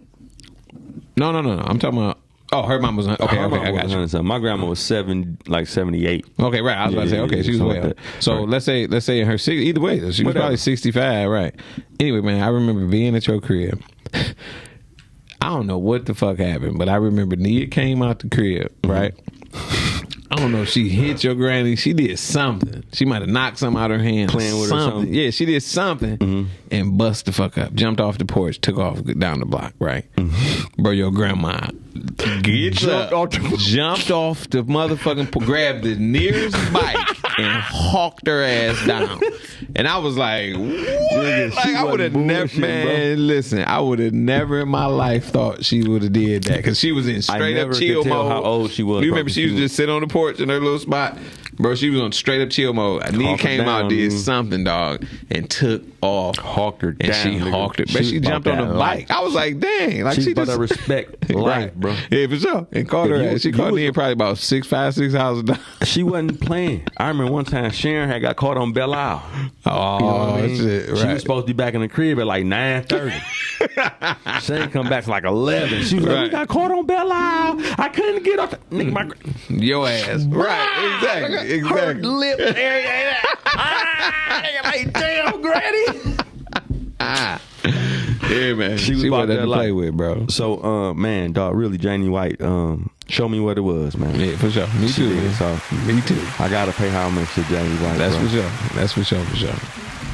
No. I'm talking about. Oh, her mom was okay. I got you. My grandma was 78. Okay, right. I was about to say, okay, she was way up. So let's say in her 60s. Either way, she was probably 65, right? Anyway, man, I remember being at your crib. I don't know what the fuck happened, but I remember Nia came out the crib, right? I don't know if she hit your granny. She did something. She might have knocked something out of her hand. Playing with her or something. Yeah, she did something and bust the fuck up. Jumped off the porch, took off down the block, right? Bro, your grandma jumped off the motherfucking grabbed the nearest bike and hawked her ass down. And I was like, what? Like, I would have never, man, listen, I would have never in my life thought she would have did that because she was in straight up chill mode. How old she was? You remember she was just sitting on the porch in her little spot? Bro, she was on straight up chill mode. Nia came out, did something, dog, and took off. Hawked her down. And she hawked her. But she jumped on the bike. I was like, dang. Like she just respect life, bro. Yeah, for sure. And called her ass. She called Nia probably about 6 hours down. She wasn't playing. I remember one time Sharon had got caught on Belle Isle. Oh, you know what I mean? Shit. Right. She was supposed to be back in the crib at like 9:30. She ain't come back for like 11. She was like, we got caught on Belle Isle. I couldn't get off the nigga. Your ass. Right. Exactly. Her lip area. Like, damn, granny. Yeah, man. She was about to play with, bro. So, man, dog, really, Janie White, show me what it was, man. Yeah, for sure. Me too, man. So, me too. I gotta pay homage to Janie White. That's for sure. That's for sure.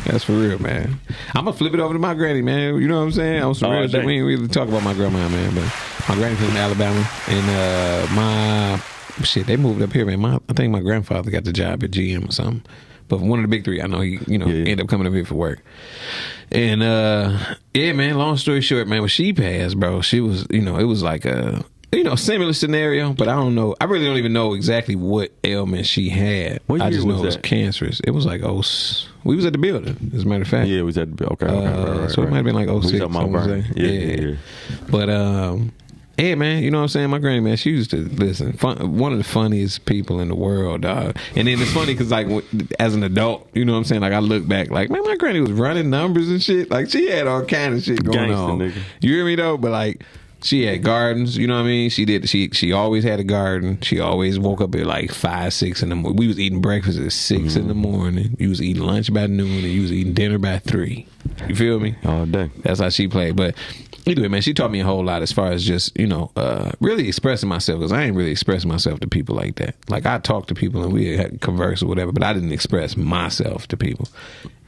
That's for real, man. I'm gonna flip it over to my granny, man. You know what I'm saying? On some real shit. We ain't really talk about my grandma, man, but my granny from Alabama, and they moved up here, man. I think my grandfather got the job at GM or something. But one of the big three, I know he, ended up coming up here for work. And yeah, man, long story short, man, when she passed, bro, she was, it was like Similar scenario, but I don't know. I really don't even know exactly what ailment she had. What year I just know was it was that? cancerous. It was like, we was at the building, as a matter of fact. Yeah, it was at the okay. Right, so it might have been like 06. We talking about Vernon. Yeah. But, yeah, man, you know what I'm saying? My granny, man, she used to, listen, one of the funniest people in the world, dog. And then it's funny because, like, as an adult, you know what I'm saying? Like, I look back, like, man, my granny was running numbers and shit. Like, she had all kind of shit going on. Nigga. You hear me, though? But, like, she had gardens, you know what I mean? She always had a garden. She always woke up at like 5, 6 in the morning. We was eating breakfast at 6 in the morning. You was eating lunch by noon, and you was eating dinner by 3. You feel me? All day. That's how she played. But anyway, man, she taught me a whole lot as far as just, really expressing myself, because I ain't really expressing myself to people like that. Like, I talk to people and we had converse or whatever, but I didn't express myself to people.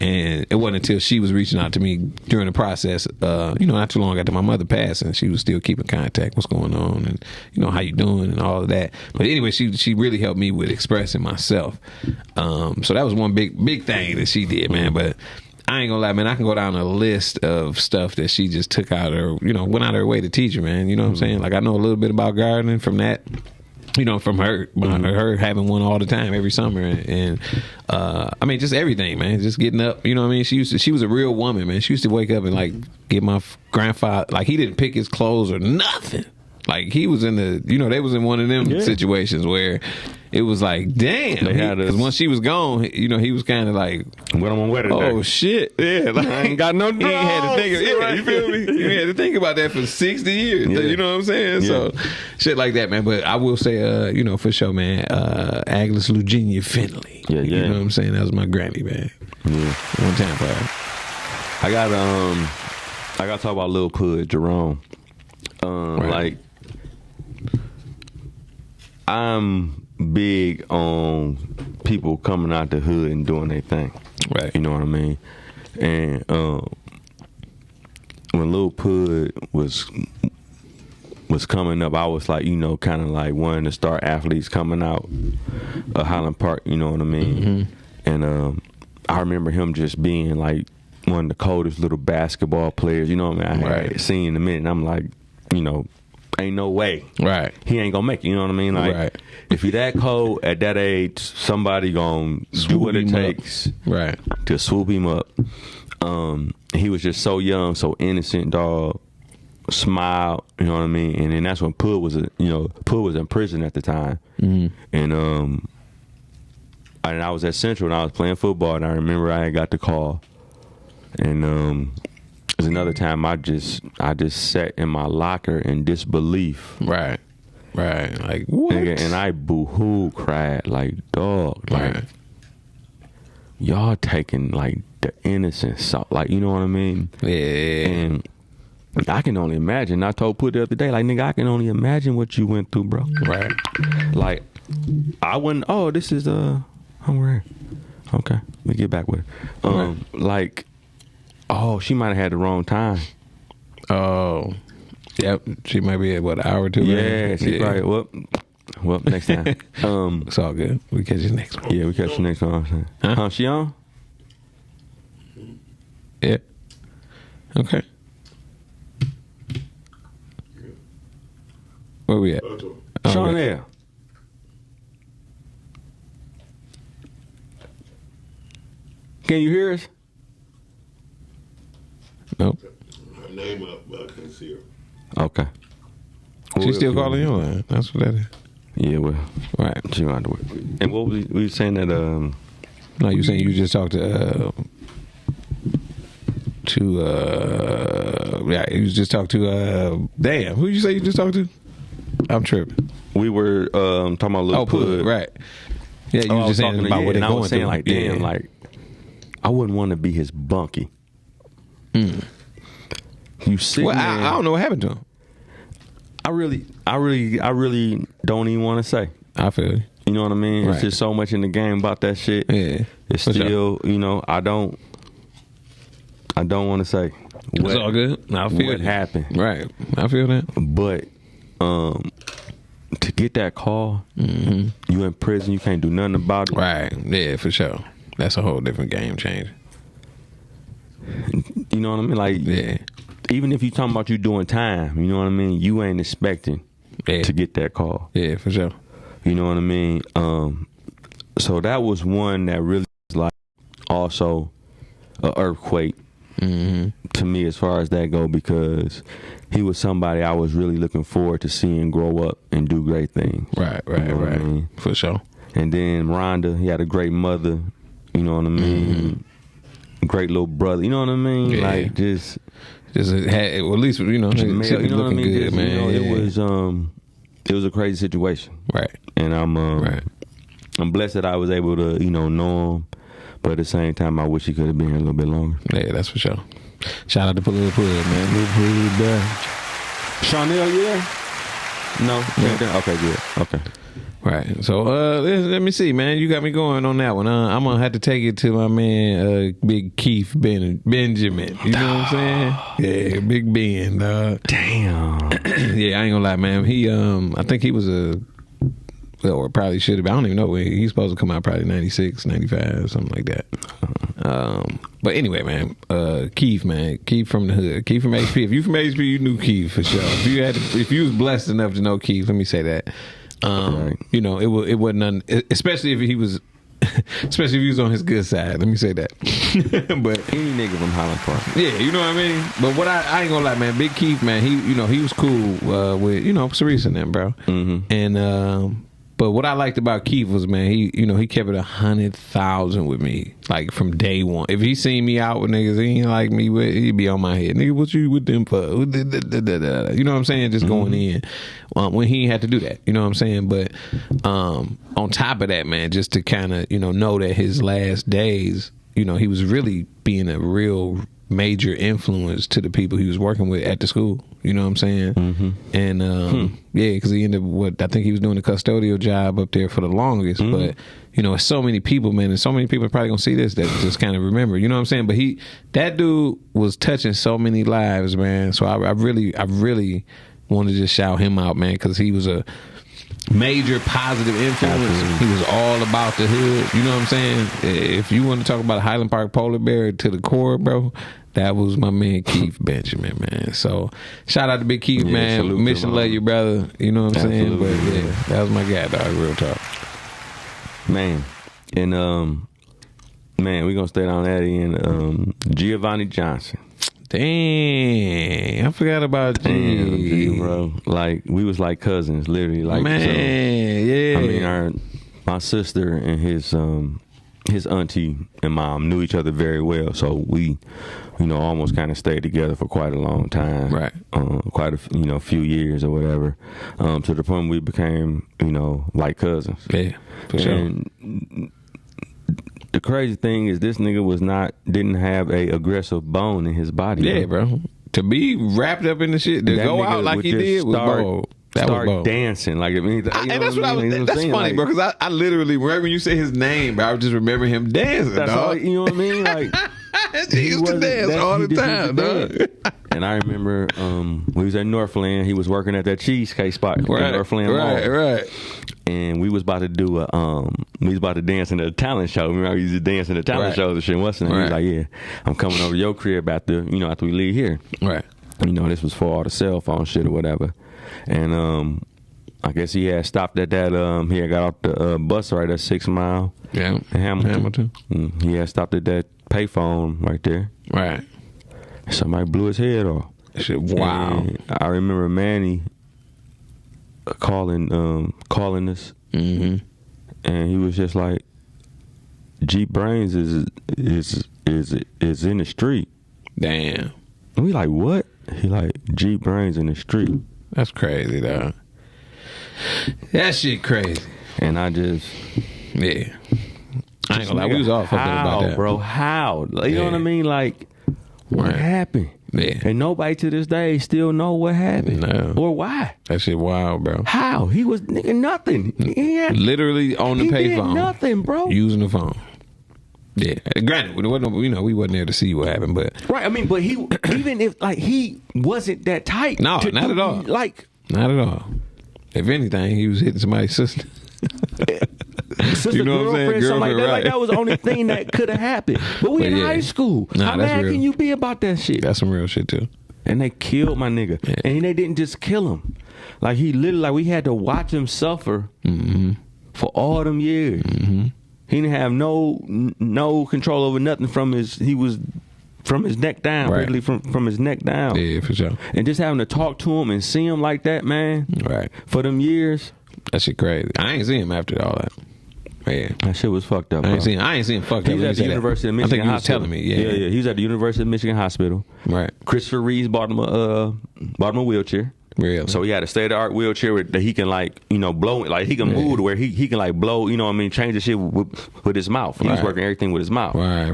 And it wasn't until she was reaching out to me during the process, not too long after my mother passed, and she was still keeping contact, what's going on, and, how you doing, and all of that. But anyway, she really helped me with expressing myself. So that was one big thing that she did, man. But I ain't gonna lie, man, I can go down a list of stuff that she just took out her, went out of her way to teach her, man. You know what I'm saying? Like, I know a little bit about gardening from that. From her, her having one all the time every summer, and I mean, just everything, man. Just getting up, you know what I mean. She was a real woman, man. She used to wake up and like get my grandfather, like he didn't pick his clothes or nothing. Like he was in they was in one of them situations where it was like, damn, because once she was gone, he was kind of like, what I'm gonna wear today? Oh shit, yeah, like, I ain't got no drawers. He ain't had to think, you feel me? You had to think about that for 60 years. Yeah. You know what I'm saying? Yeah. So shit like that, man. But I will say, for sure, man, Agnes Lugenia Finley. Yeah. You know what I'm saying? That was my granny, man. Yeah. One time for her. I got to talk about Lil Pud, Jerome. Right. Like, I'm big on people coming out the hood and doing their thing. Right. You know what I mean? And when Lil Pud was coming up, I was like, kind of like one of the star athletes coming out of Highland Park, you know what I mean? Mm-hmm. And I remember him just being like one of the coldest little basketball players, you know what I mean? I had seen in a minute, and I'm like, ain't no way. Right. He ain't gonna make it, you know what I mean? Like, if he that cold at that age, somebody gonna do what it takes to swoop him up. He was just so young, so innocent, dog. Smiled, you know what I mean? And then that's when Pud was in prison at the time. Mm-hmm. And I was at Central and I was playing football, and I remember I had got the call. And there's another time I just sat in my locker in disbelief. Right. Like, what? And I boo-hoo cried like, dog, like, y'all taking like the innocence, like, you know what I mean? Yeah. And I can only imagine. I told Put the other day, like, nigga, I can only imagine what you went through, bro. Right. Like, I wouldn't. Oh, this is I'm right. Okay, let me get back with her. Like, oh, she might have had the wrong time. Oh, yep. She might be at an hour or two. Yeah, she probably. Well, next time. It's all good. We catch you next one. Yeah, we catch you next one. Huh? She on? Yeah. Okay. Where we at? Chanel. Can you hear us? Nope. Her name up, but I couldn't see her. Okay. She's still calling your line. That's what that is. Yeah, well, right. She might do it. And what was we saying that? No, you saying you just talked to you just talked to damn, who did you say you just talked to? I'm tripping. We were talking about Lil Pud. Right. Yeah, you were just saying about what they're going through. And I was saying like, damn, like, I wouldn't want to be his bunkie. Mm. You see, well, I don't know what happened to him. I really don't even want to say. I feel you. You know what I mean? Right. It's just so much in the game about that shit. Yeah. It's still, I don't want to say. It's all good. I feel what happened. Right. I feel that. But to get that call, you in prison, you can't do nothing about it. Right. Yeah, for sure. That's a whole different game changer. You know what I mean? Like, yeah. Even if you talking about you doing time, you know what I mean? You ain't expecting to get that call. Yeah, for sure. You know what I mean? So that was one that really was like also an earthquake to me as far as that go, because he was somebody I was really looking forward to seeing grow up and do great things. Right. You know what I mean? For sure. And then Rhonda, he had a great mother. You know what I mean? Great little brother. You know what I mean? Yeah. Like just had, well, at least you know, you know what I mean? good, Just, man. You know, it was a crazy situation. Right. And I'm blessed that I was able to, know him. But at the same time, I wish he could have been here a little bit longer. Yeah, that's for sure. Shout out to Little Pud, man. Little Pud, there. Chanel, you there? No. Yeah. Okay, good. Okay. Right. So let me see, man. You got me going on that one. I'm gonna have to take it to my man, Big Keith Benjamin. You know what I'm saying? Yeah, Big Ben. Damn. Yeah, I ain't gonna lie, man. He I think he was or probably should have been. I don't even know when he's supposed to come out. Probably 96, 95, something like that. But anyway, man, Keith, man, Keith from the hood, Keith from HP. If you from HP, you knew Keith for sure. If you was blessed enough to know Keith, let me say that. Right. It wasn't none, especially if he was on his good side. Let me say that. But any nigga from Highland Park. Yeah, you know what I mean? But what I ain't gonna lie, man, Big Keith, man, he was cool with, Cerise and them, bro. Mm-hmm. And but what I liked about Keith was, man, he kept it 100,000 with me, like from day one. If he seen me out with niggas he ain't like me with, he'd be on my head. Nigga, what you with them for? You know what I'm saying? Just going in when he had to do that. You know what I'm saying? But on top of that, man, just to kind of know that his last days, he was really being a real major influence to the people he was working with at the school. You know what I'm saying? Mm-hmm. And yeah, because he ended up I think he was doing the custodial job up there for the longest. But it's so many people, man, and so many people are probably gonna see this that just kind of remember. You know what I'm saying? But that dude was touching so many lives, man. So I really want to just shout him out, man, because he was a major positive influence. Absolutely. He was all about the hood. You know what I'm saying? If you want to talk about a Highland Park polar bear to the core, bro, that was my man Keith Benjamin, man. So shout out to Big Keith, man. Mission love you, brother. You know what I'm saying? But yeah, that was my guy, dog. Real talk, man. And man, we gonna stay down that end. Giovanni Johnson. Dang, I forgot about G, bro. Like we was like cousins, literally. Like, man, yeah. I mean, my sister and his auntie and mom knew each other very well, so we, almost kind of stayed together for quite a long time, right? Quite a few years or whatever, to the point we became, like cousins. Yeah, for sure. And the crazy thing is, this nigga didn't have a aggressive bone in his body. Yeah, bro. To be wrapped up in the shit, to go out like he did was bold. Start dancing like it means. That's what I was. That's funny, like, bro. Because I literally, right when you say his name, bro, I just remember him dancing. That's dog. all. You know what I mean? Like he used to dance all the time, dog. And I remember we was at Northland. He was working at that cheesecake spot in Northland Mall. Right. And we was about to do we was about to dance in a talent show. Remember, I used to dance in the talent shows and shit. What's and he was like, yeah, I'm coming over to your crib after we leave here. Right. This was for all the cell phone shit or whatever. And I guess he had stopped at that. He had got off the bus right at 6 Mile. Yeah. In Hamilton. He had stopped at that payphone right there. Right. Somebody blew his head off. Shit, wow. And I remember Manny calling us, and he was just like, "G Brains is in the street." Damn. And we like, what? He like, G Brains in the street. That's crazy, dog. That shit crazy. And I just, yeah. I ain't gonna lie, we was all fucked up about that, bro. How? You know what I mean? Like, what happened? Yeah. And nobody to this day still know what happened. No. Or why. That shit wild, bro. How? He was nothing. He had, literally on the payphone. Nothing, bro. Using the phone. Yeah. Granted, we wasn't there to see what happened, but right. I mean, but he even if like he wasn't that tight. No, not at all. Like not at all. If anything, he was hitting somebody's sister. Sister, you know girlfriend, something like that. Right. Like that was the only thing that could have happened. But we in high school. How mad can you be about that shit? That's some real shit too. And they killed my nigga. Yeah. And they didn't just kill him. Like he literally, like we had to watch him suffer for all them years. He didn't have no control over nothing from his neck down, really from his neck down. Yeah, for sure. And just having to talk to him and see him like that, man. Right. For them years. That shit crazy. I ain't seen him after all that. Yeah. That shit was fucked up. I ain't seen him fucked up. He was at the University of Michigan Hospital. I think you was telling me. Yeah. He was at the University of Michigan Hospital. Right. Christopher Reeves bought him a wheelchair. Really? So he had a state-of-the-art wheelchair that he can, like, you know, blow, like he can move to where he can, like, blow, you know what I mean, change the shit with his mouth. He was working everything with his mouth. Right.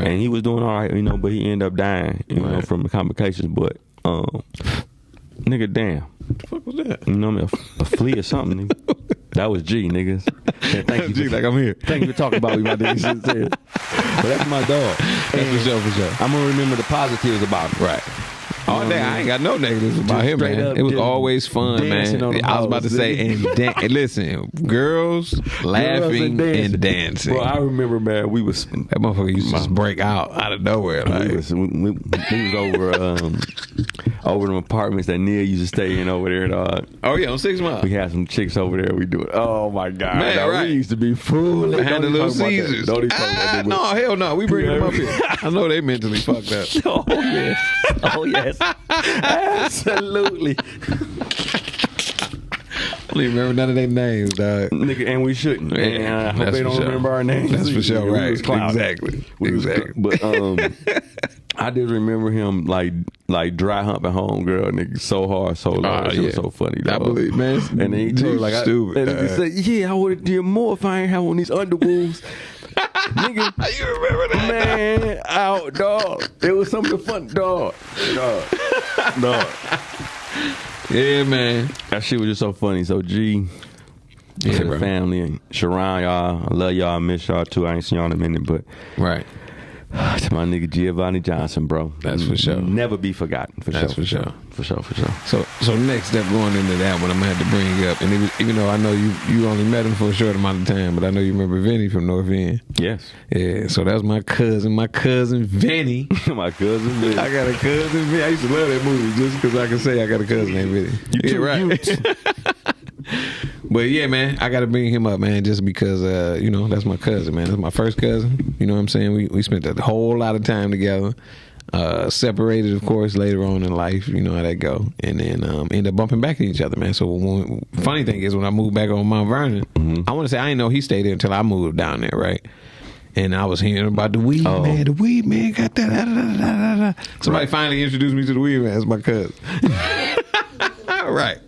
And he was doing all right, you know, but he ended up dying, you know, from the complications. But, nigga, damn. What the fuck was that? You know what I mean? A flea or something, nigga. That was G, niggas. Yeah, thank you. G, like I'm here. Thank you for talking about me, my nigga. But that's my dog. For sure. I'm going to remember the positives about him. Right. All day, I ain't got no negatives about him, man. It was always fun, man. I was about to say, and listen, girls laughing and dancing. Bro, I remember, man, that motherfucker used to just break out of nowhere. Like. We was over them apartments that Neil used to stay in over there, dog. Oh yeah, on 6 Mile. We had some chicks over there. We do it. Oh my god, man, dog, we used to be fooling. Had the Little Caesars. Don't even talk about that. No, hell no. We bring them up here. I know they mentally fucked up. Oh yes. Absolutely. I don't even remember none of their names, dog. Nigga, and we shouldn't. And I hope they don't remember our names. That's for sure, right? Exactly. But I did remember him like dry humping homegirl, nigga, so hard, so long. It was so funny, dog. I believe, man. And then he told like stupid. And he said, "Yeah, I would have did more if I ain't had one of these underwoos." Nigga, you remember that? Man, out, dog. It was something fun, dog. Yeah, man. That shit was just so funny. So, G, to the family, and Sharon, y'all, I love y'all, I miss y'all too. I ain't seen y'all in a minute, but right. To my nigga Giovanni Johnson, bro. That's for sure. Never be forgotten. That's for sure. For sure. So next step going into that one, I'm gonna have to bring up, and it was, even though I know you only met him for a short amount of time, but I know you remember Vinny from North End. Yes. Yeah. So that was my cousin Vinny. My cousin Vinny. I got a cousin Vinny. I used to love that movie just because I can say I got a cousin named Vinny. You too, right. But yeah, man, I got to bring him up, man, just because, you know, that's my cousin, man. That's my first cousin. You know what I'm saying? We spent a whole lot of time together. Separated, of course, later on in life. You know how that go. And then ended up bumping back at each other, man. So funny thing is, when I moved back on Mount Vernon, I want to say I didn't know he stayed there until I moved down there, right? And I was hearing about the weed man. The weed man got that. Somebody finally introduced me to the weed man. That's my cousin. Right.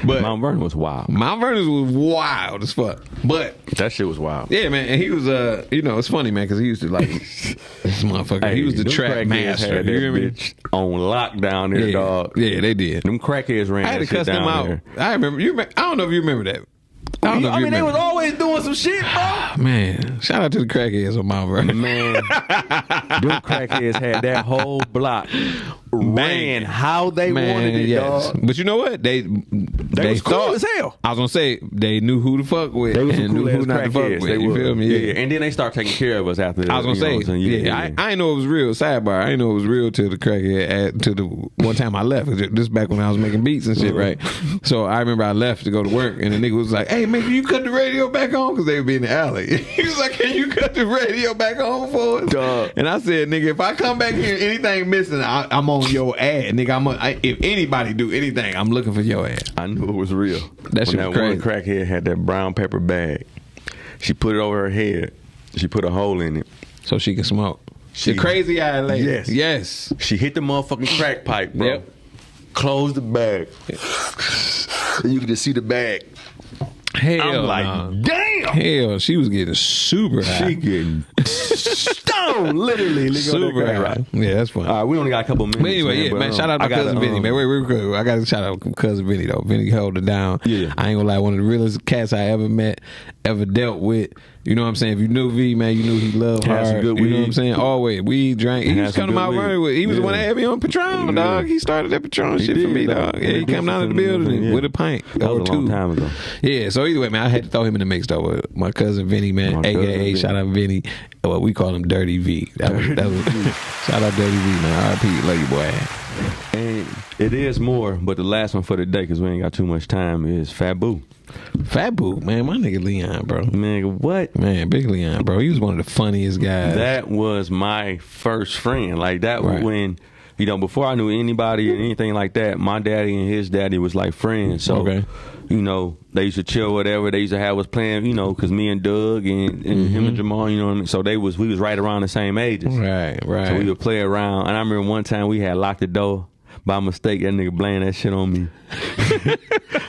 But Mount Vernon was wild. Mount Vernon was wild as fuck. But that shit was wild. Yeah, man. And he was, you know, it's funny, man, because he used to like this motherfucker. Hey, he was the trap master. Had you hear me? On lockdown there, dog. Yeah, they did. Them crackheads ran. I had to cuss them out. There. I remember. I don't know if you remember that. I mean, they was always doing some shit, bro. Man, shout out to the crackheads on Mount Vernon. Man, them crackheads had that whole block ran how they wanted it, dog. But you know what? They was cool as hell. I was gonna say they knew who to fuck with. They was and knew who not to fuck with. You feel me? Yeah. And then they start taking care of us after that. I was gonna say, I didn't know it was real. Sidebar, I didn't know it was real till the crackhead to the one time I left. This back when I was making beats and shit, right? So I remember I left to go to work, and the nigga was like, "Hey, man, can you cut the radio back on?" Because they would be in the alley. He was like, "Can you cut the radio back on for us?" Duh. And I said, "Nigga, if I come back here, anything missing, I'm on your ass, nigga. If anybody do anything, I'm looking for your ass." I knew it was real. That shit was crazy. One crackhead had that brown paper bag. She put it over her head. She put a hole in it so she could smoke. The crazy eyed lady. Yes. She hit the motherfucking crack pipe, bro. Yep. Closed the bag. And you could just see the bag. Hell, I'm like, damn. Hell, she was getting super high. She getting stoned, literally. Super high. Right. Yeah, that's funny. All right, we only got a couple minutes. But anyway, man, shout out to my cousin Vinny, man. Wait, I got to shout out cousin Vinny, though. Vinny held it down. Yeah. I ain't gonna lie, one of the realest cats I ever met, ever dealt with. You know what I'm saying? If you knew V, man, you knew he loved hard. You know what I'm saying? Always. We drank. He was coming to my Vernon with. He was the one that had me on Patron, dog. He started that Patron shit for me, dog. Yeah, he came down to the building with a pint. That was a long time ago. Yeah, so either way, man, I had to throw him in the mix, though. With my cousin Vinny, man, a.k.a. shout out Vinny. Well, we call him Dirty V. That was shout out Dirty V, man. R.I.P. Love you, boy. And it is more, but the last one for the day, because we ain't got too much time, is Fat Boo. Fat Boo, man, my nigga Leon, bro. Man, what? Man, big Leon, bro. He was one of the funniest guys. That was my first friend. Like, that was when, you know, before I knew anybody or anything like that, my daddy and his daddy was like friends. So, you know, they used to chill, whatever. They used to have us playing, you know, because me and Doug and him and Jamal, you know what I mean? So we was right around the same ages. Right. So we would play around. And I remember one time we had locked the door. By mistake, that nigga blamed that shit on me.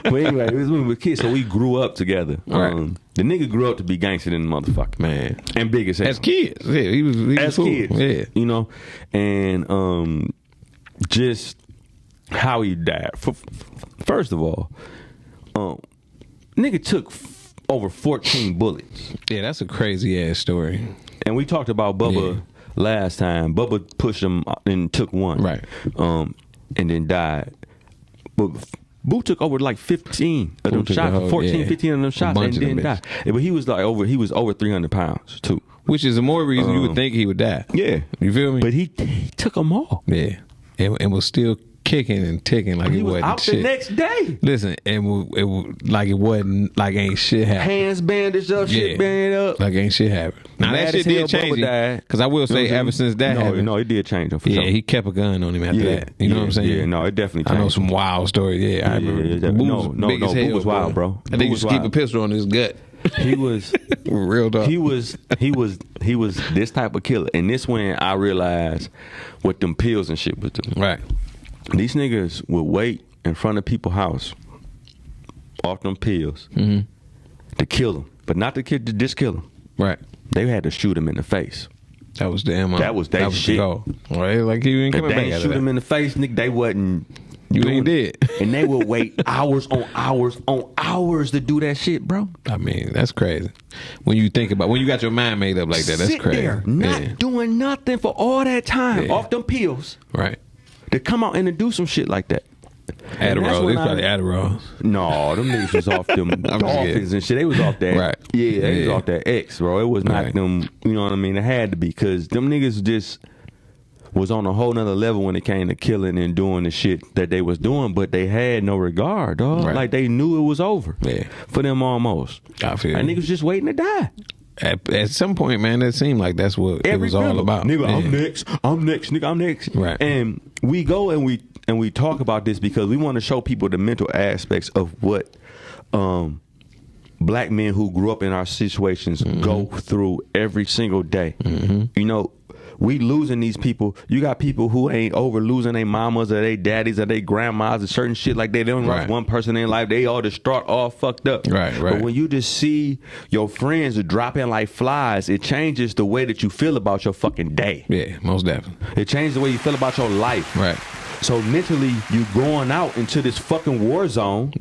But anyway, it was when we were kids, so we grew up together. The nigga grew up to be gangster than the motherfucker, man, and big as hell. As kids, yeah, he was as cool. Kids, yeah, you know, and just how he died. First of all, nigga took over 14 bullets. Yeah, that's a crazy ass story. And we talked about Bubba last time. Bubba pushed him and took one, right? And then died. But Boo took over like 15 of them shots, 14, 15 of them shots, and then died. Yeah, but he was over 300 pounds too. Which is the more reason you would think he would die. Yeah. You feel me? But he took them all. Yeah. And was still kicking and ticking like he wasn't out shit. The next day. Listen, it wasn't like ain't shit happened. Hands bandaged up, shit banded up. Like ain't shit happened. Now that shit did change him. Because I will say ever since that happened. No, it did change him for sure. Yeah, he kept a gun on him after that. You know what I'm saying? Yeah, no, it definitely changed. I know some wild stories. Yeah, I remember. Boo was wild, bro. I think he used to keep a pistol on his gut. He was real dog. He was this type of killer. And this when I realized what them pills and shit was doing. Right. These niggas would wait in front of people's house off them pills to kill them, but not to just kill them. Right. They had to shoot him in the face. That was the MO. That was that shit. Right? Like he ain't coming back. They shoot him in the face, nigga. They wasn't. You ain't dead. And they would wait hours on hours on hours to do that shit, bro. I mean, that's crazy. When you think about when you got your mind made up like that, that's crazy. There, not doing nothing for all that time off them pills. Right. To come out and to do some shit like that. Adderall, they probably Adderall. No, them niggas was off them dolphins and shit. They was off that. Right. Yeah, they was off that X, bro. It was not them, you know what I mean? It had to be because them niggas just was on a whole nother level when it came to killing and doing the shit that they was doing, but they had no regard, dog. Right. Like they knew it was over. Yeah. For them almost. I feel and niggas just waiting to die. At some point, man, that seemed like that's what it was all about. Nigga, I'm next, nigga, I'm next. Right. And we go and we talk about this because we want to show people the mental aspects of what black men who grew up in our situations go through every single day. You know, we losing these people. You got people who ain't over losing their mamas or their daddies or their grandmas or certain shit like that. They don't lost one person in life. They all distraught, all fucked up. Right. But when you just see your friends dropping like flies, it changes the way that you feel about your fucking day. Yeah, most definitely. It changes the way you feel about your life. Right. So mentally, you going out into this fucking war zone.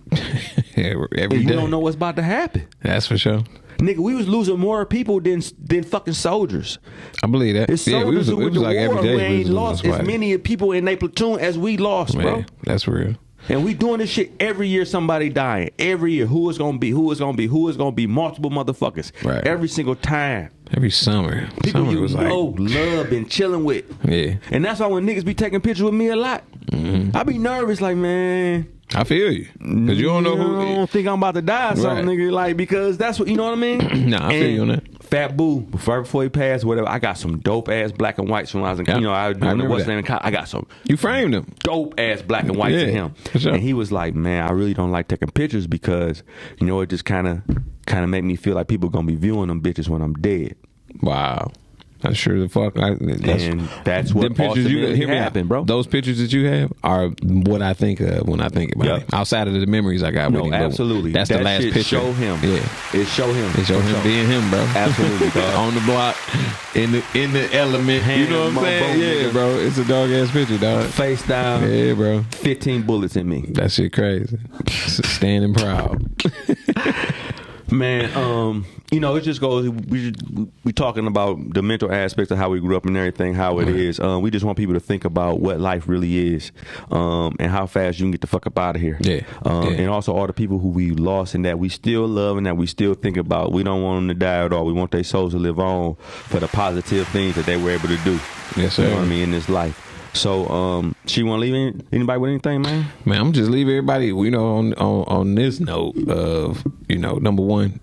Every and day. You don't know what's about to happen. That's for sure. Nigga, we was losing more people than fucking soldiers. I believe that. It's soldiers it was like every day we ain't lost as many people in their platoon as we lost, bro. That's real. And we doing this shit every year. Somebody dying every year. Who is gonna be? Who is gonna be? Who is gonna be? Multiple motherfuckers. Right. Every single time. Every summer. People summer you was know, love, and chilling with. Yeah. And that's why when niggas be taking pictures with me a lot, I be nervous. Like, man, I feel you. Because you don't know who. I don't think I'm about to die or something, nigga. Like, because that's what, you know what I mean? Nah, I feel you on that. Fat Boo, before he passed, whatever, I got some dope ass black and whites when I was in, you know, I was doing the West End. I got some. You framed him. Dope ass black and whites in him. Sure. And he was like, man, I really don't like taking pictures because, you know, it just kind of make me feel like people going to be viewing them bitches when I'm dead. Wow. That's sure the fuck. That's what pictures you happened, bro. Those pictures that you have are what I think of when I think about it. Outside of the memories I got with him. Absolutely. That's the last picture. Show him. Yeah. It show him. It show him being him, bro. Absolutely, dog. On the block, in the element. You know what I'm saying? Yeah, nigga. Bro. It's a dog ass picture, dog. Face down. Yeah, bro. 15 bullets in me. That shit crazy. Standing proud. Man, you know, it just goes. We talking about the mental aspects of how we grew up and everything, how it is. We just want people to think about what life really is, and how fast you can get the fuck up out of here. Yeah. And also all the people who we lost and that we still love and that we still think about. We don't want them to die at all. We want their souls to live on for the positive things that they were able to do. Yes, sir. You know what I mean, in this life. So, she want to leave anybody with anything, man? Man, I'm just leave everybody, you know, on this note of, you know, number one,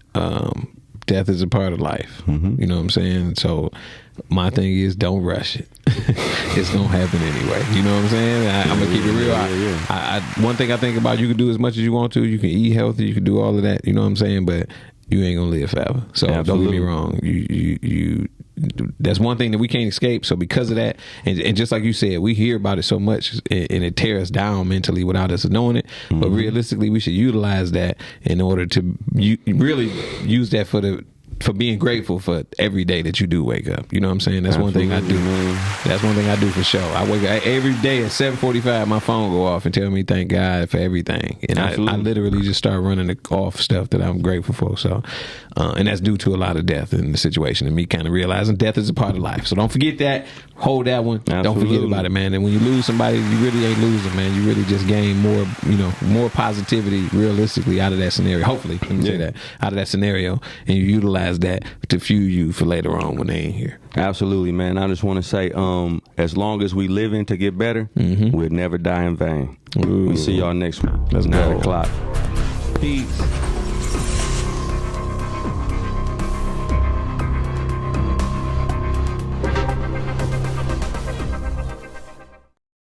death is a part of life. You know what I'm saying? So my thing is, don't rush it. It's gonna happen anyway. You know what I'm saying? I'm gonna keep it real. One thing I think about, you can do as much as you want to. You can eat healthy. You can do all of that. You know what I'm saying? But you ain't gonna live forever. So Don't get me wrong. You that's one thing that we can't escape. So because of that, and just like you said, we hear about it so much, and it tears us down mentally without us knowing it. But realistically, we should utilize that in order to really use that for being grateful for every day that you do wake up. You know what I'm saying? That's one thing I do. That's one thing I do for sure. I wake up every day at 7:45. My phone go off and tell me thank God for everything. And I literally just start running off stuff that I'm grateful for. So, and that's due to a lot of death in the situation, and me kind of realizing death is a part of life. So don't forget that. Hold that one. Absolutely. Don't forget about it, man. And when you lose somebody, you really ain't losing, man. You really just gain more, you know, more positivity realistically out of that scenario. Hopefully, let me say that, out of that scenario, and you utilize that to fuel you for later on when they ain't here. Absolutely, man. I just want to say, as long as we living to get better, we'll never die in vain. We see y'all next week. Let's 9 go. o'clock. Peace.